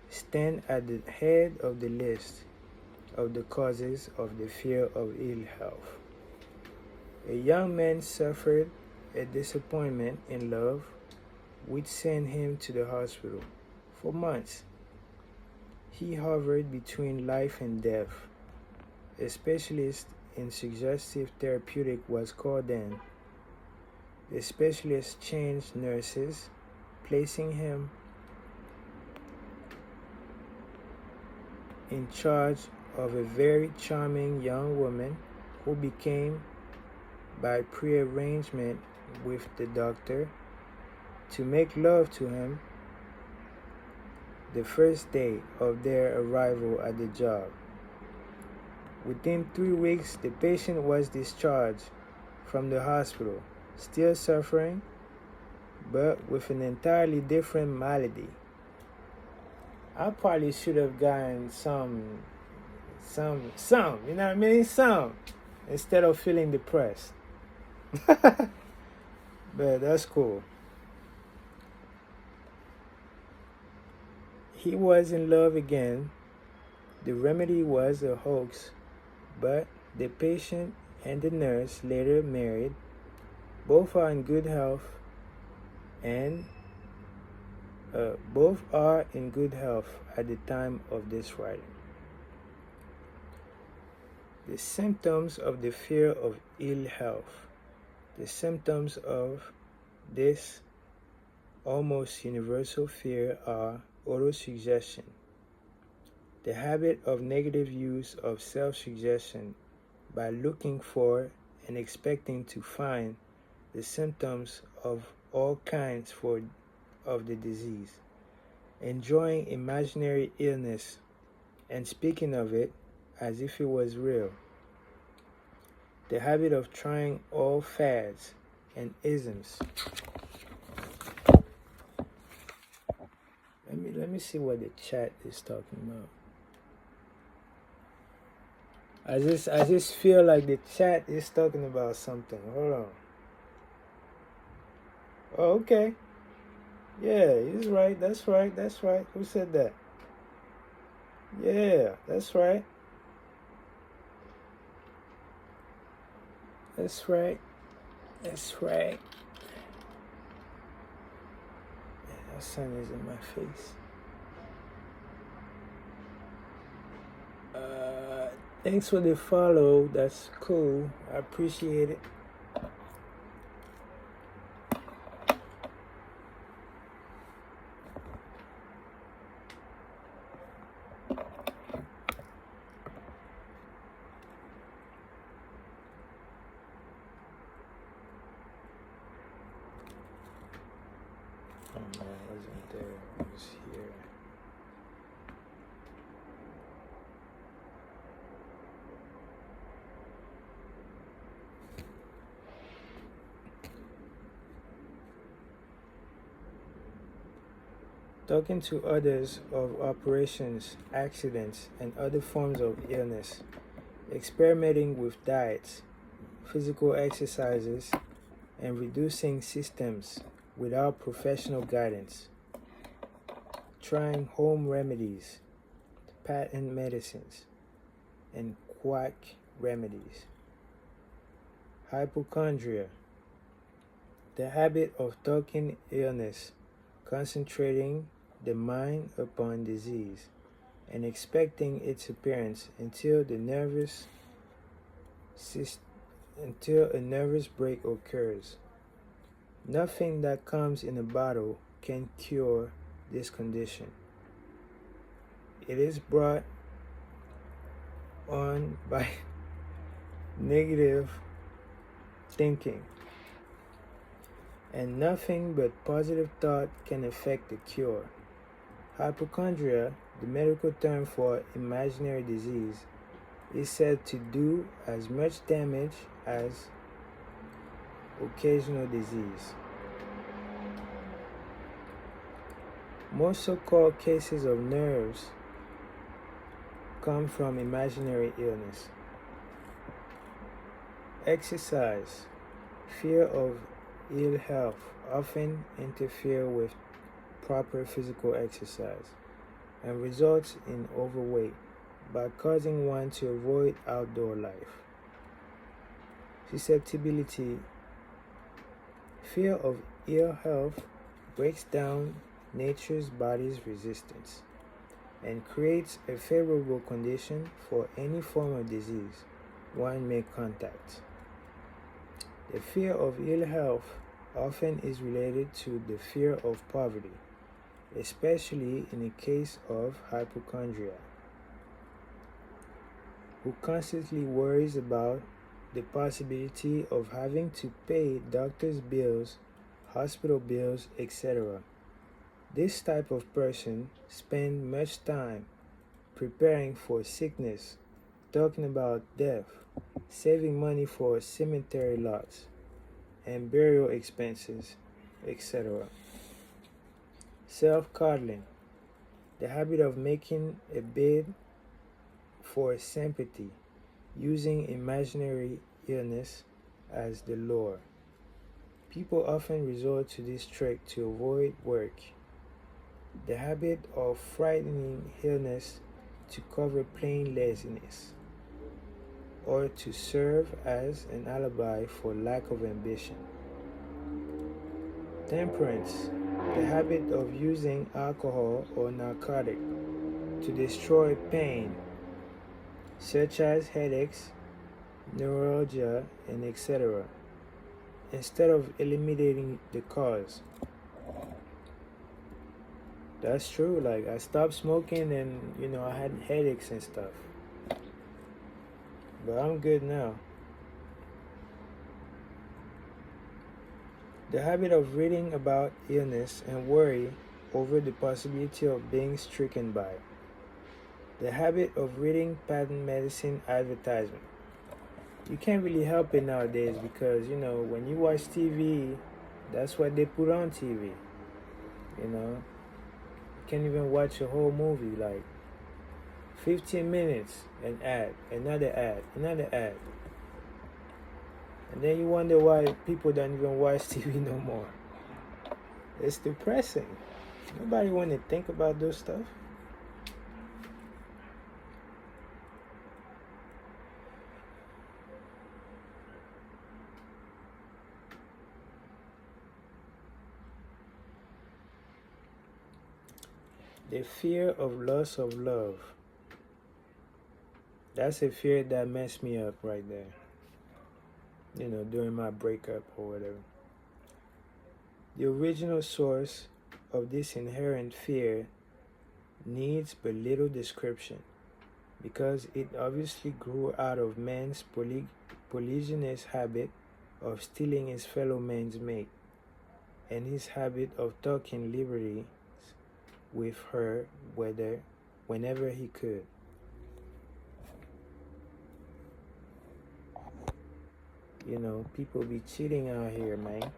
stand at the head of the list of the causes of the fear of ill health. A young man suffered a disappointment in love which sent him to the hospital. For months, he hovered between life and death. A specialist in suggestive therapeutic was called in. The specialist changed nurses, placing him in charge of a very charming young woman who became, by prearrangement with the doctor, to make love to him the first day of their arrival at the job. Within 3 weeks, the patient was discharged from the hospital, still suffering, but with an entirely different malady. I probably should have gotten some, you know what I mean? Some, instead of feeling depressed. But that's cool. He was in love again. The remedy was a hoax, but the patient and the nurse later married. Both are in good health and both are in good health at the time of this writing. The symptoms of the fear of ill health. The symptoms of this almost universal fear are autosuggestion, the habit of negative use of self-suggestion by looking for and expecting to find the symptoms of all kinds of the disease, enjoying imaginary illness and speaking of it as if it was real, the habit of trying all fads and isms. Let me see what the chat is talking about. I just feel like the chat is talking about something. Hold on. Oh, okay. Yeah, he's right. That's right. That's right. Who said that? Yeah, that's right. That's right. That's right. Man, that sun is in my face. Thanks for the follow. That's cool. I appreciate it. Oh no, I wasn't there. I was here. Talking to others of operations, accidents, and other forms of illness. Experimenting with diets, physical exercises, and reducing systems without professional guidance. Trying home remedies, patent medicines, and quack remedies. Hypochondria, the habit of talking illness, concentrating the mind upon disease, and expecting its appearance until a nervous break occurs. Nothing that comes in a bottle can cure this condition. It is brought on by negative thinking, and nothing but positive thought can effect the cure. Hypochondria, the medical term for imaginary disease, is said to do as much damage as occasional disease. Most so-called cases of nerves come from imaginary illness. Exercise, fear of ill health often interfere with proper physical exercise and results in overweight by causing one to avoid outdoor life. Susceptibility, fear of ill health breaks down nature's body's resistance and creates a favorable condition for any form of disease one may contact. The fear of ill health often is related to the fear of poverty, especially in the case of hypochondria, who constantly worries about the possibility of having to pay doctor's bills, hospital bills, etc. This type of person spends much time preparing for sickness, talking about death, saving money for cemetery lots and burial expenses, etc. Self-coddling, the habit of making a bid for sympathy, using imaginary illness as the lure. People often resort to this trick to avoid work. The habit of frightening illness to cover plain laziness, or to serve as an alibi for lack of ambition. Temperance, the habit of using alcohol or narcotic to destroy pain, such as headaches, neuralgia, and etc., instead of eliminating the cause. That's true. Like, I stopped smoking and, I had headaches and stuff. But I'm good now. The habit of reading about illness and worry over the possibility of being stricken by it. The habit of reading patent medicine advertisement. You can't really help it nowadays because, when you watch TV, that's what they put on TV. You can't even watch a whole movie, like 15 minutes, an ad, another ad, another ad. And then you wonder why people don't even watch TV no more. It's depressing. Nobody want to think about those stuff. The fear of loss of love. That's a fear that messed me up right there. During my breakup or whatever. The original source of this inherent fear needs but little description because it obviously grew out of man's polygynous habit of stealing his fellow man's mate and his habit of talking liberties with her whenever he could. People be cheating out here, man.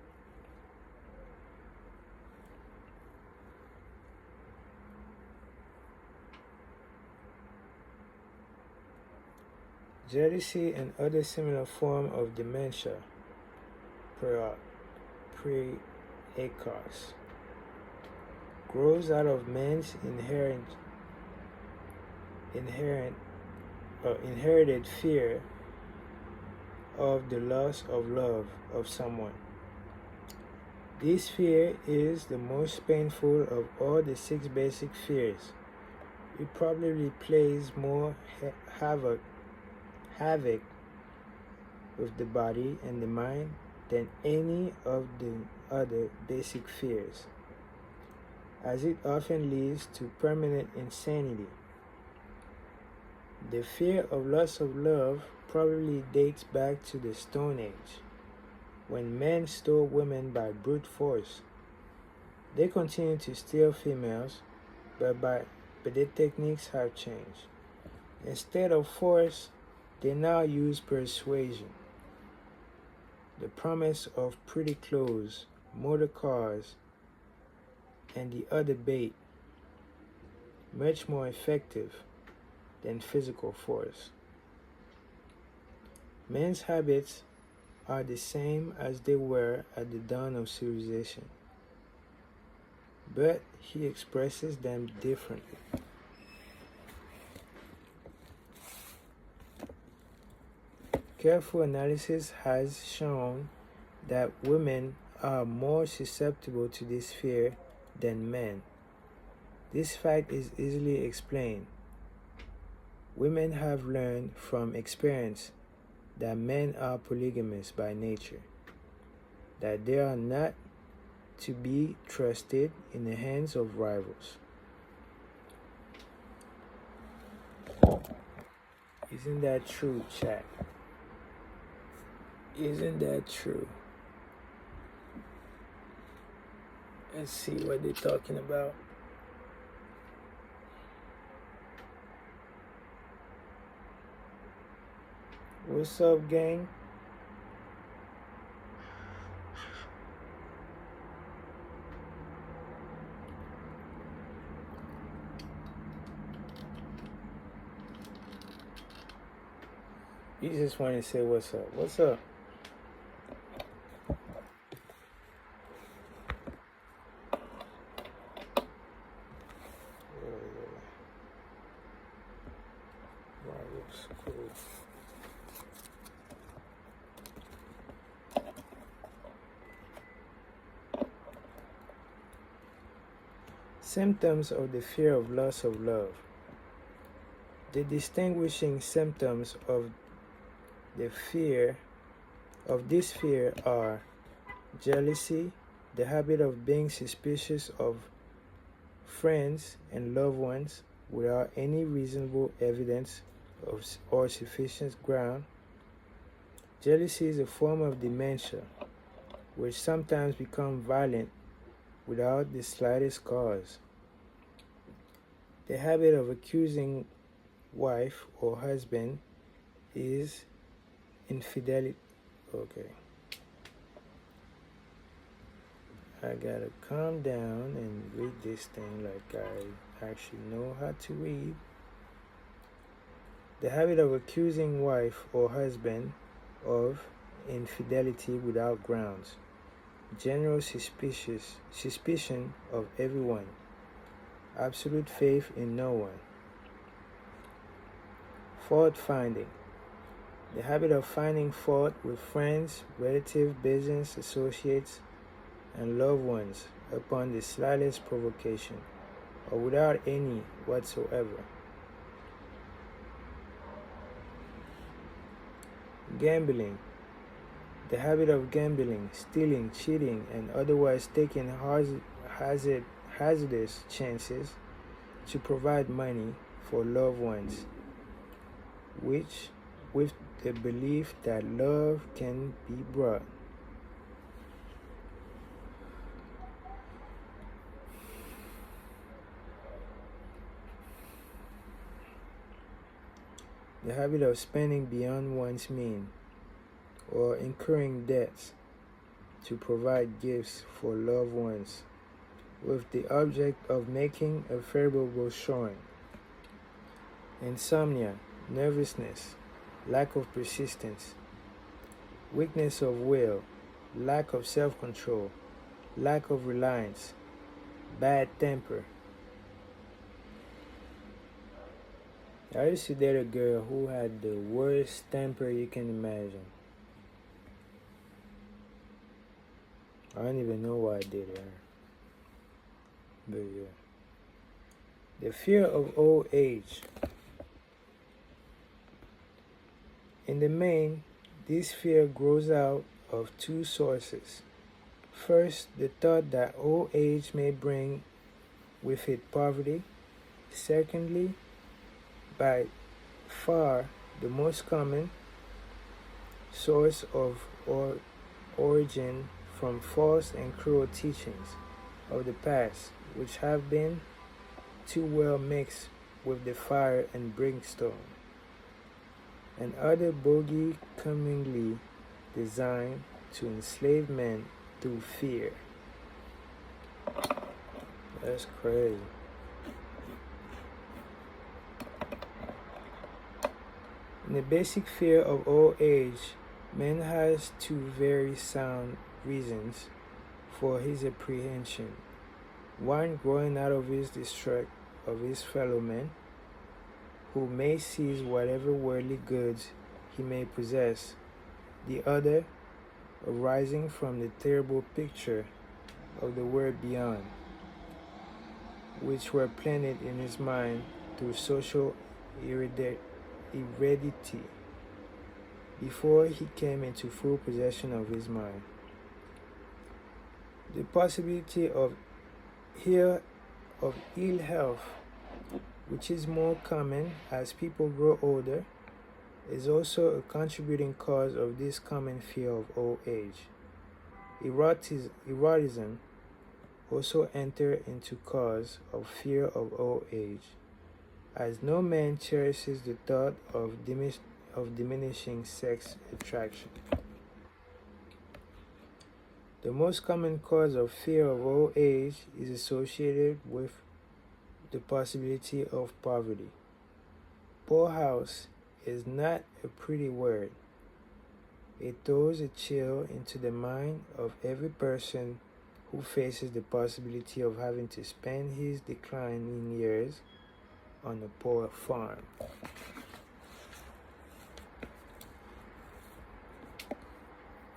Jealousy and other similar form of dementia, pre-ACOS, grows out of man's inherited fear of the loss of love of someone. This fear is the most painful of all the 6 basic fears. It probably plays more havoc with the body and the mind than any of the other basic fears, as it often leads to permanent insanity. The fear of loss of love probably dates back to the Stone Age, when men stole women by brute force. They continue to steal females, but their techniques have changed. Instead of force, they now use persuasion. The promise of pretty clothes, motor cars, and the other bait, much more effective than physical force. Men's habits are the same as they were at the dawn of civilization, but he expresses them differently. Careful analysis has shown that women are more susceptible to this fear than men. This fact is easily explained. Women have learned from experience that men are polygamous by nature, that they are not to be trusted in the hands of rivals. Isn't that true, chat? Isn't that true? Let's see what they're talking about. What's up, gang? You just want to say what's up. What's up? Symptoms of the fear of loss of love. The distinguishing symptoms of this fear are jealousy, the habit of being suspicious of friends and loved ones without any reasonable evidence or sufficient ground. Jealousy is a form of dementia, which sometimes becomes violent without the slightest cause. The habit of accusing wife or husband is infidelity. Okay. I gotta calm down and read this thing like I actually know how to read. The habit of accusing wife or husband of infidelity without grounds. General suspicion of everyone. Absolute faith in no one. Fault finding. The habit of finding fault with friends, relatives, business associates, and loved ones upon the slightest provocation. or without any whatsoever. Gambling. The habit of gambling, stealing, cheating, and otherwise taking hazardous chances to provide money for loved ones, which with the belief that love can be brought. The habit of spending beyond one's means or incurring debts to provide gifts for loved ones with the object of making a favorable showing. Insomnia, nervousness, lack of persistence, weakness of will, lack of self-control, lack of reliance, bad temper. I used to date a girl who had the worst temper you can imagine. I don't even know why I dated her. But yeah. The fear of old age. In the main, this fear grows out of two sources. First, the thought that old age may bring with it poverty. Secondly, by far the most common source of origin from false and cruel teachings of the past, which have been too well mixed with the fire and brimstone, and other bogey cunningly designed to enslave men through fear. That's crazy. In the basic fear of old age, man has two very sound reasons for his apprehension. One, growing out of his distrust of his fellow men, who may seize whatever worldly goods he may possess. The other, arising from the terrible picture of the world beyond, which were planted in his mind through social heredity before he came into full possession of his mind. The possibility of ill health, which is more common as people grow older, is also a contributing cause of this common fear of old age. Erotism also enter into cause of fear of old age, as no man cherishes the thought of diminishing sex attraction. The most common cause of fear of old age is associated with the possibility of poverty. Poorhouse is not a pretty word. It throws a chill into the mind of every person who faces the possibility of having to spend his declining years on a poor farm.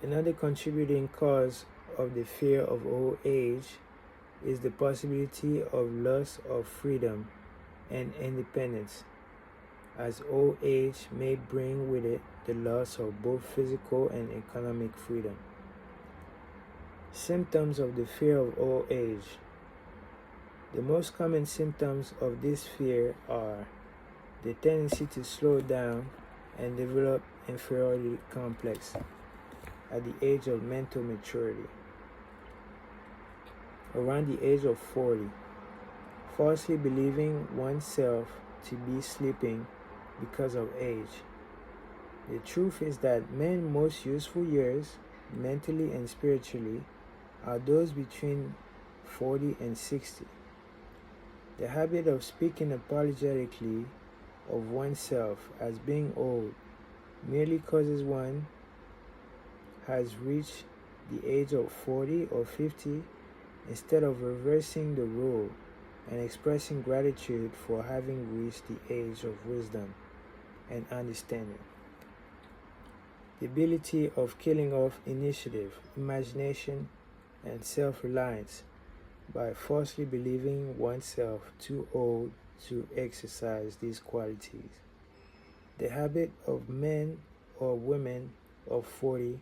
Another contributing cause of the fear of old age is the possibility of loss of freedom and independence, as old age may bring with it the loss of both physical and economic freedom. Symptoms of the fear of old age. The most common symptoms of this fear are the tendency to slow down and develop inferiority complex at the age of mental maturity. Around the age of 40, falsely believing oneself to be sleeping because of age. The truth is that men's most useful years, mentally and spiritually, are those between 40 and 60. The habit of speaking apologetically of oneself as being old merely causes one has reached the age of 40 or 50 instead of reversing the rule and expressing gratitude for having reached the age of wisdom and understanding. The ability of killing off initiative, imagination, and self-reliance by falsely believing oneself too old to exercise these qualities. The habit of men or women of 40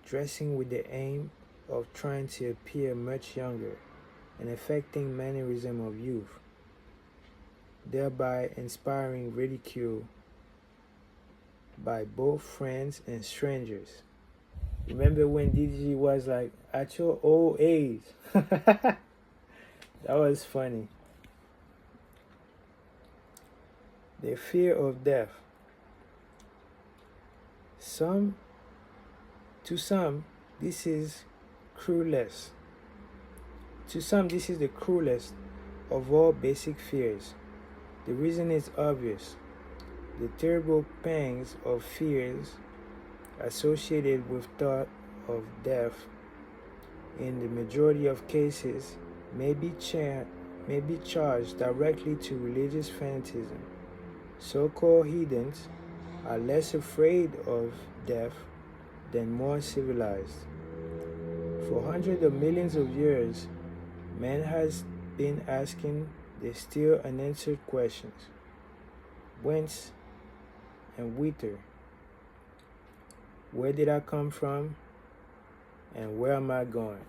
dressing with the aim of trying to appear much younger and affecting mannerism of youth, thereby inspiring ridicule by both friends and strangers. Remember when DDG was like, at your old age? That was funny. The fear of death. To some, this is cruelest. To some, this is the cruelest of all basic fears. The reason is obvious. The terrible pangs of fears associated with thought of death in the majority of cases may be charged directly to religious fanaticism. So-called heathens are less afraid of death than more civilized. For hundreds of millions of years, man has been asking the still unanswered questions: whence and whither? Where did I come from? And where am I going?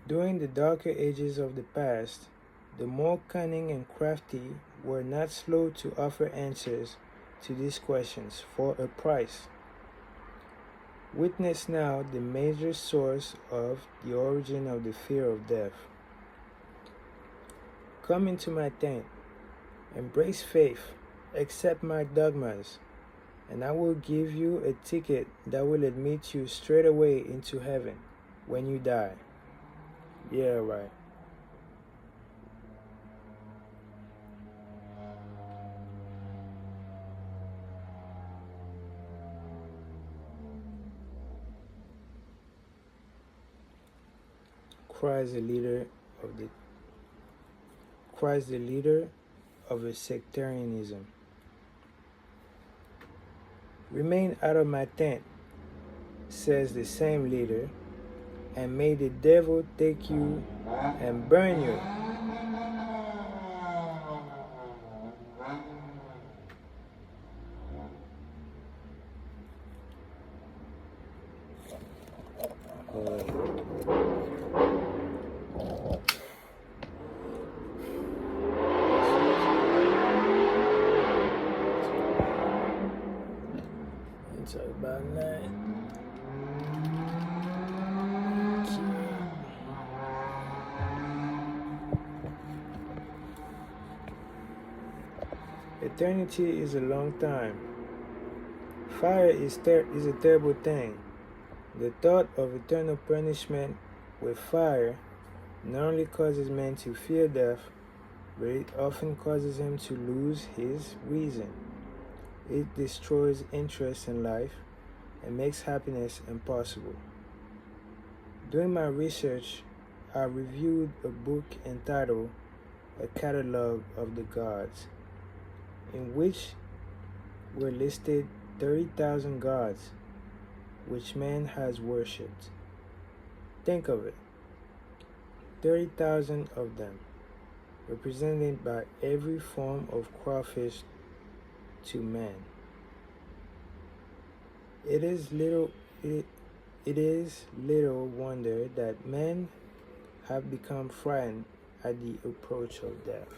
During the darker ages of the past, the more cunning and crafty were not slow to offer answers to these questions for a price. Witness now the major source of the origin of the fear of death. Come into my tent, embrace faith, accept my dogmas, and I will give you a ticket that will admit you straight away into heaven when you die. Yeah, right. Christ, the leader of a sectarianism. Remain out of my tent, says the same leader, and may the devil take you and burn you. It's about 9. Eternity is a long time. Fire is a terrible thing. The thought of eternal punishment with fire not only causes man to fear death, but it often causes him to lose his reason. It destroys interest in life and makes happiness impossible. During my research, I reviewed a book entitled A Catalogue of the Gods, in which were listed 30,000 gods which man has worshipped. Think of it, 30,000 of them, represented by every form of crawfish to man. It is little wonder that men have become frightened at the approach of death.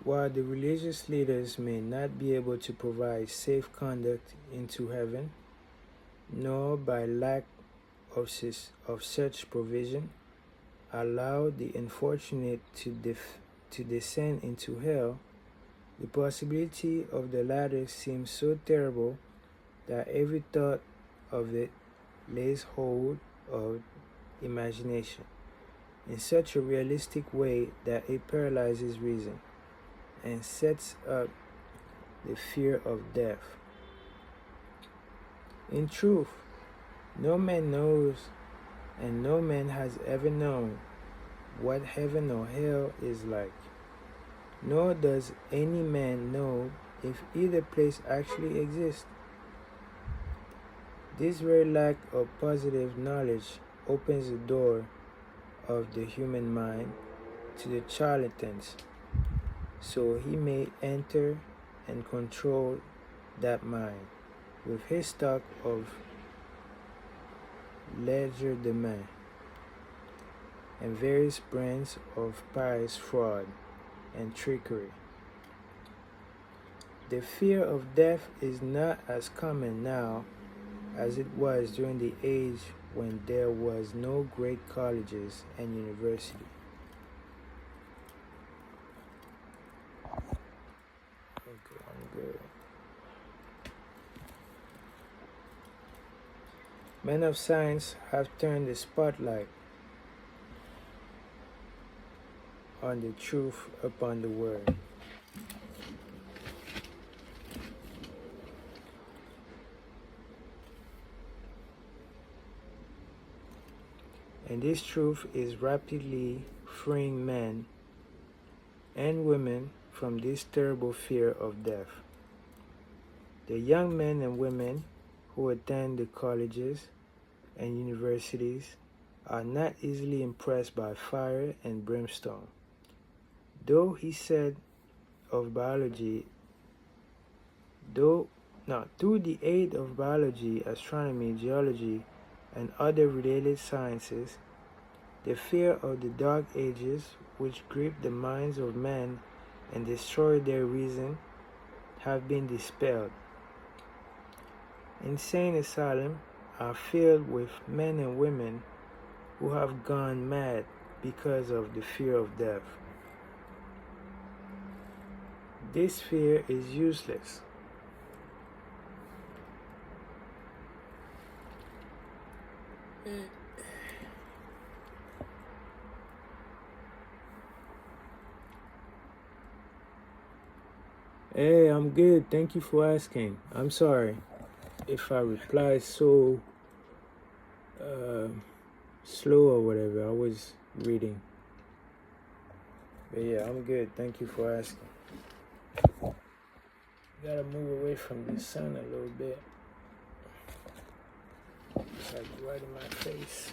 While the religious leaders may not be able to provide safe conduct into heaven, nor by lack of such provision allow the unfortunate to descend into hell, the possibility of the latter seems so terrible that every thought of it lays hold of imagination in such a realistic way that it paralyzes reason and sets up the fear of death. In truth, no man knows and no man has ever known what heaven or hell is like. nor does any man know if either place actually exists. This very lack of positive knowledge opens the door of the human mind to the charlatans, so he may enter and control that mind with his stock of legerdemain and various brands of pious fraud and trickery. The fear of death is not as common now as it was during the age when there was no great colleges and university. Okay, I'm good. Men of science have turned the spotlight on the truth upon the word. And this truth is rapidly freeing men and women from this terrible fear of death. The young men and women who attend the colleges and universities are not easily impressed by fire and brimstone. Though he said of biology, through the aid of biology, astronomy, geology, and other related sciences, the fear of the dark ages which gripped the minds of men and destroyed their reason have been dispelled. Insane asylums are filled with men and women who have gone mad because of the fear of death. This fear is useless. Hey, I'm good. Thank you for asking. I'm sorry if I replied so slow or whatever. I was reading. But yeah, I'm good. Thank you for asking. Gotta move away from the sun a little bit. It's like right in my face.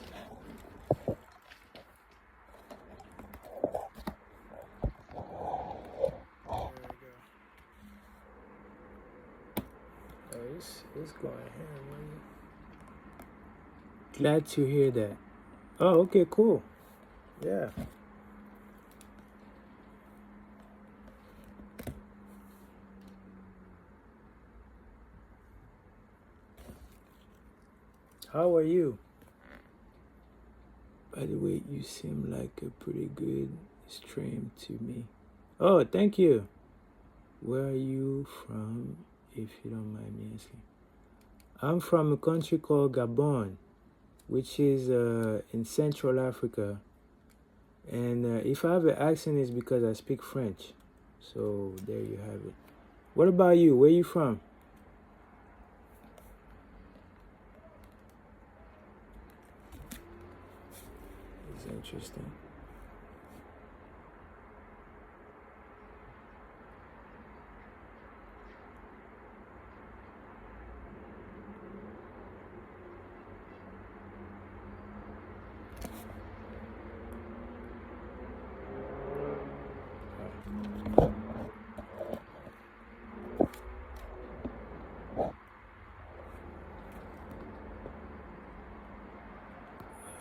It's going here, man. Glad to hear that. Oh, okay, cool. Yeah. How are you? By the way, you seem like a pretty good stream to me. Oh, thank you. Where are you from, if you don't mind me asking? I'm from a country called Gabon, which is in Central Africa. And if I have an accent, it's because I speak French. So there you have it. What about you? Where are you from? It's interesting.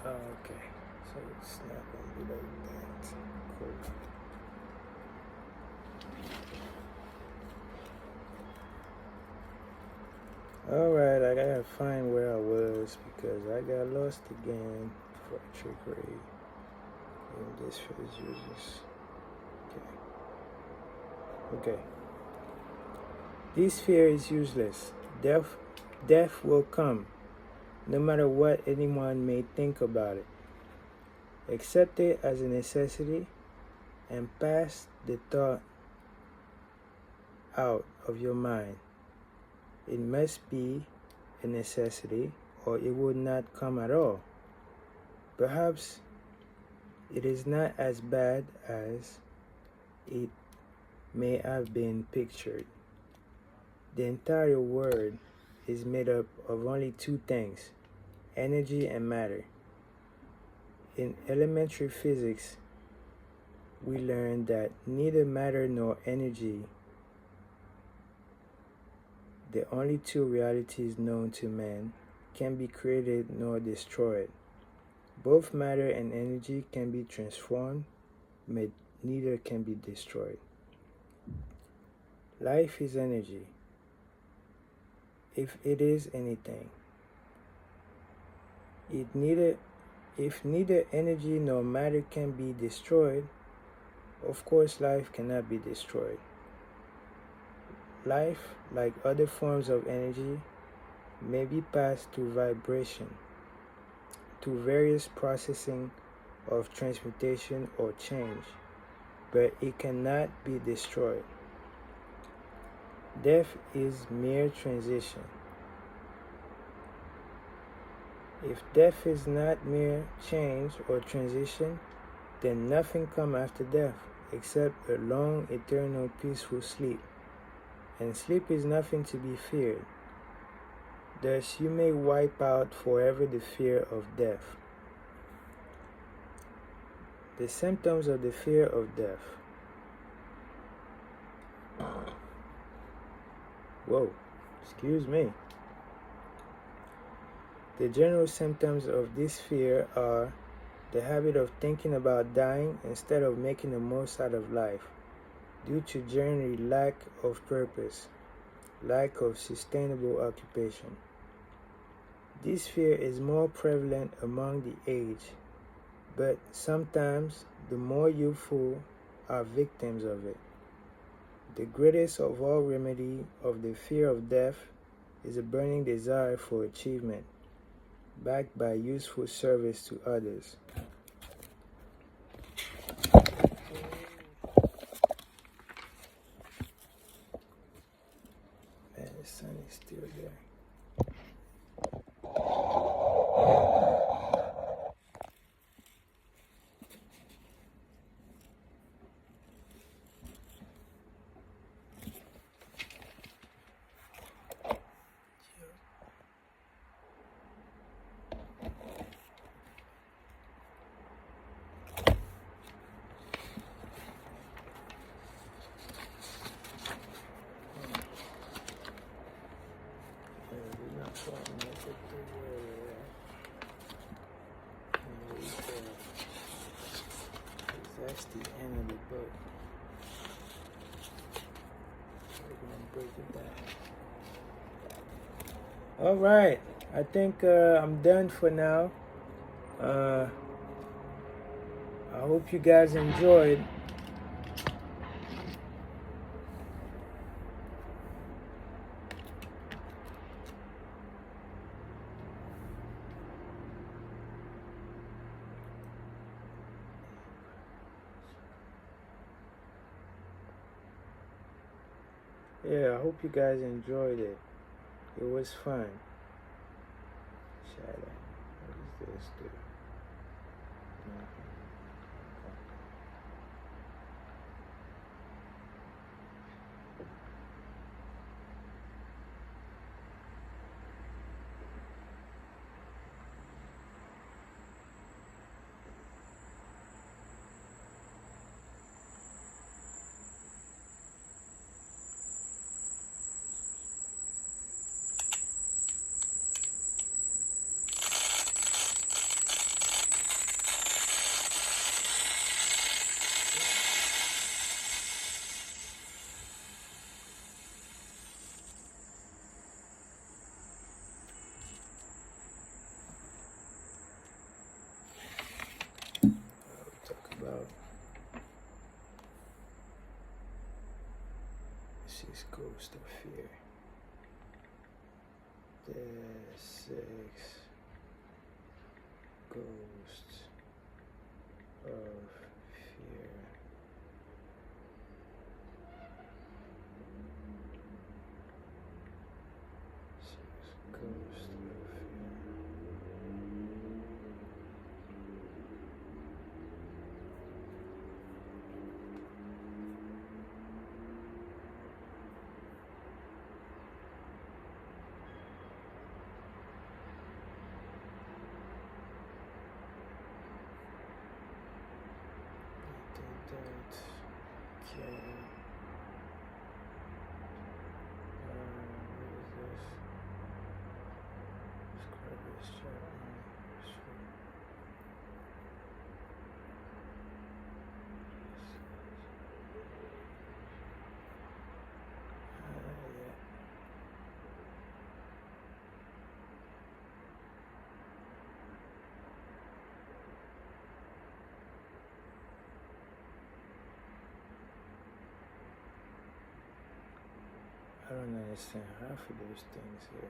Okay, so it's not going to be like that. Cool. Alright, I gotta find where I was because I got lost again for trickery. And this is useless. Okay. This fear is useless. Death will come, no matter what anyone may think about it. Accept it as a necessity and pass the thought out of your mind. It must be a necessity or it would not come at all. Perhaps it is not as bad as it may have been pictured. The entire world is made up of only two things: energy and matter. In elementary physics, we learned that neither matter nor energy, the only two realities known to man, can be created nor destroyed. Both matter and energy can be transformed, but neither can be destroyed. Life is energy. If it is anything, if neither energy nor matter can be destroyed, of course life cannot be destroyed. Life, like other forms of energy, may be passed through vibration, through various processing of transmutation or change, but it cannot be destroyed. Death is mere transition. If death is not mere change or transition, then nothing comes after death except a long, eternal, peaceful sleep. And sleep is nothing to be feared. Thus, you may wipe out forever the fear of death. The symptoms of the fear of death. Whoa, excuse me. The general symptoms of this fear are the habit of thinking about dying instead of making the most out of life, due to generally lack of purpose, lack of sustainable occupation. This fear is more prevalent among the aged, but sometimes the more youthful are victims of it. The greatest of all remedy of the fear of death is a burning desire for achievement, backed by useful service to others. Man, the sun is still there. That's the end of the book. We're gonna break it down. All right, I think I'm done for now. I hope you guys enjoyed. Yeah, I hope you guys enjoyed it. It was fun. Shadow. What does this do? Nothing. About this is Ghost of Fear. The 6 Ghosts of Fear. Ghost of Fear. that. Okay. What is this? Scrub this chat. Yeah. I don't understand half of those things here.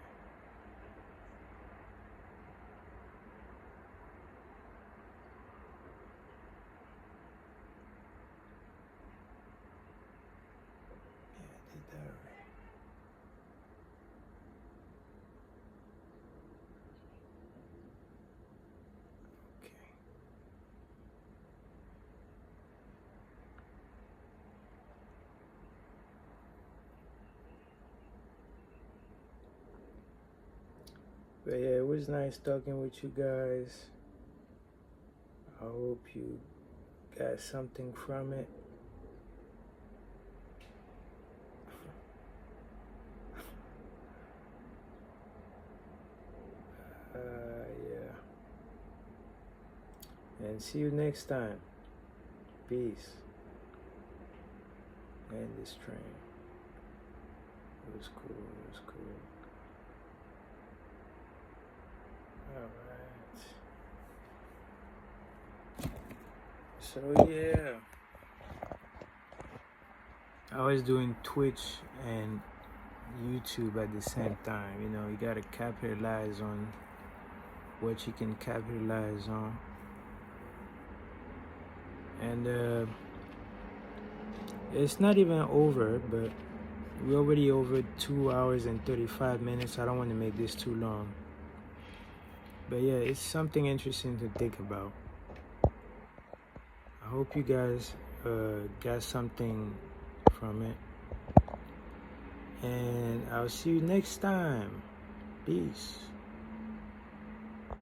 Yeah, I did that already. Okay. But yeah, it was nice talking with you guys. I hope you got something from it. Yeah. And see you next time. Peace. And this train. It was cool. It was cool. Alright. So yeah. I was doing Twitch and YouTube at the same time. You know, you gotta capitalize on what you can capitalize on. And it's not even over, but we're already over 2 hours and 35 minutes. I don't want to make this too long. But yeah, it's something interesting to think about. I hope you guys got something from it. And I'll see you next time. Peace.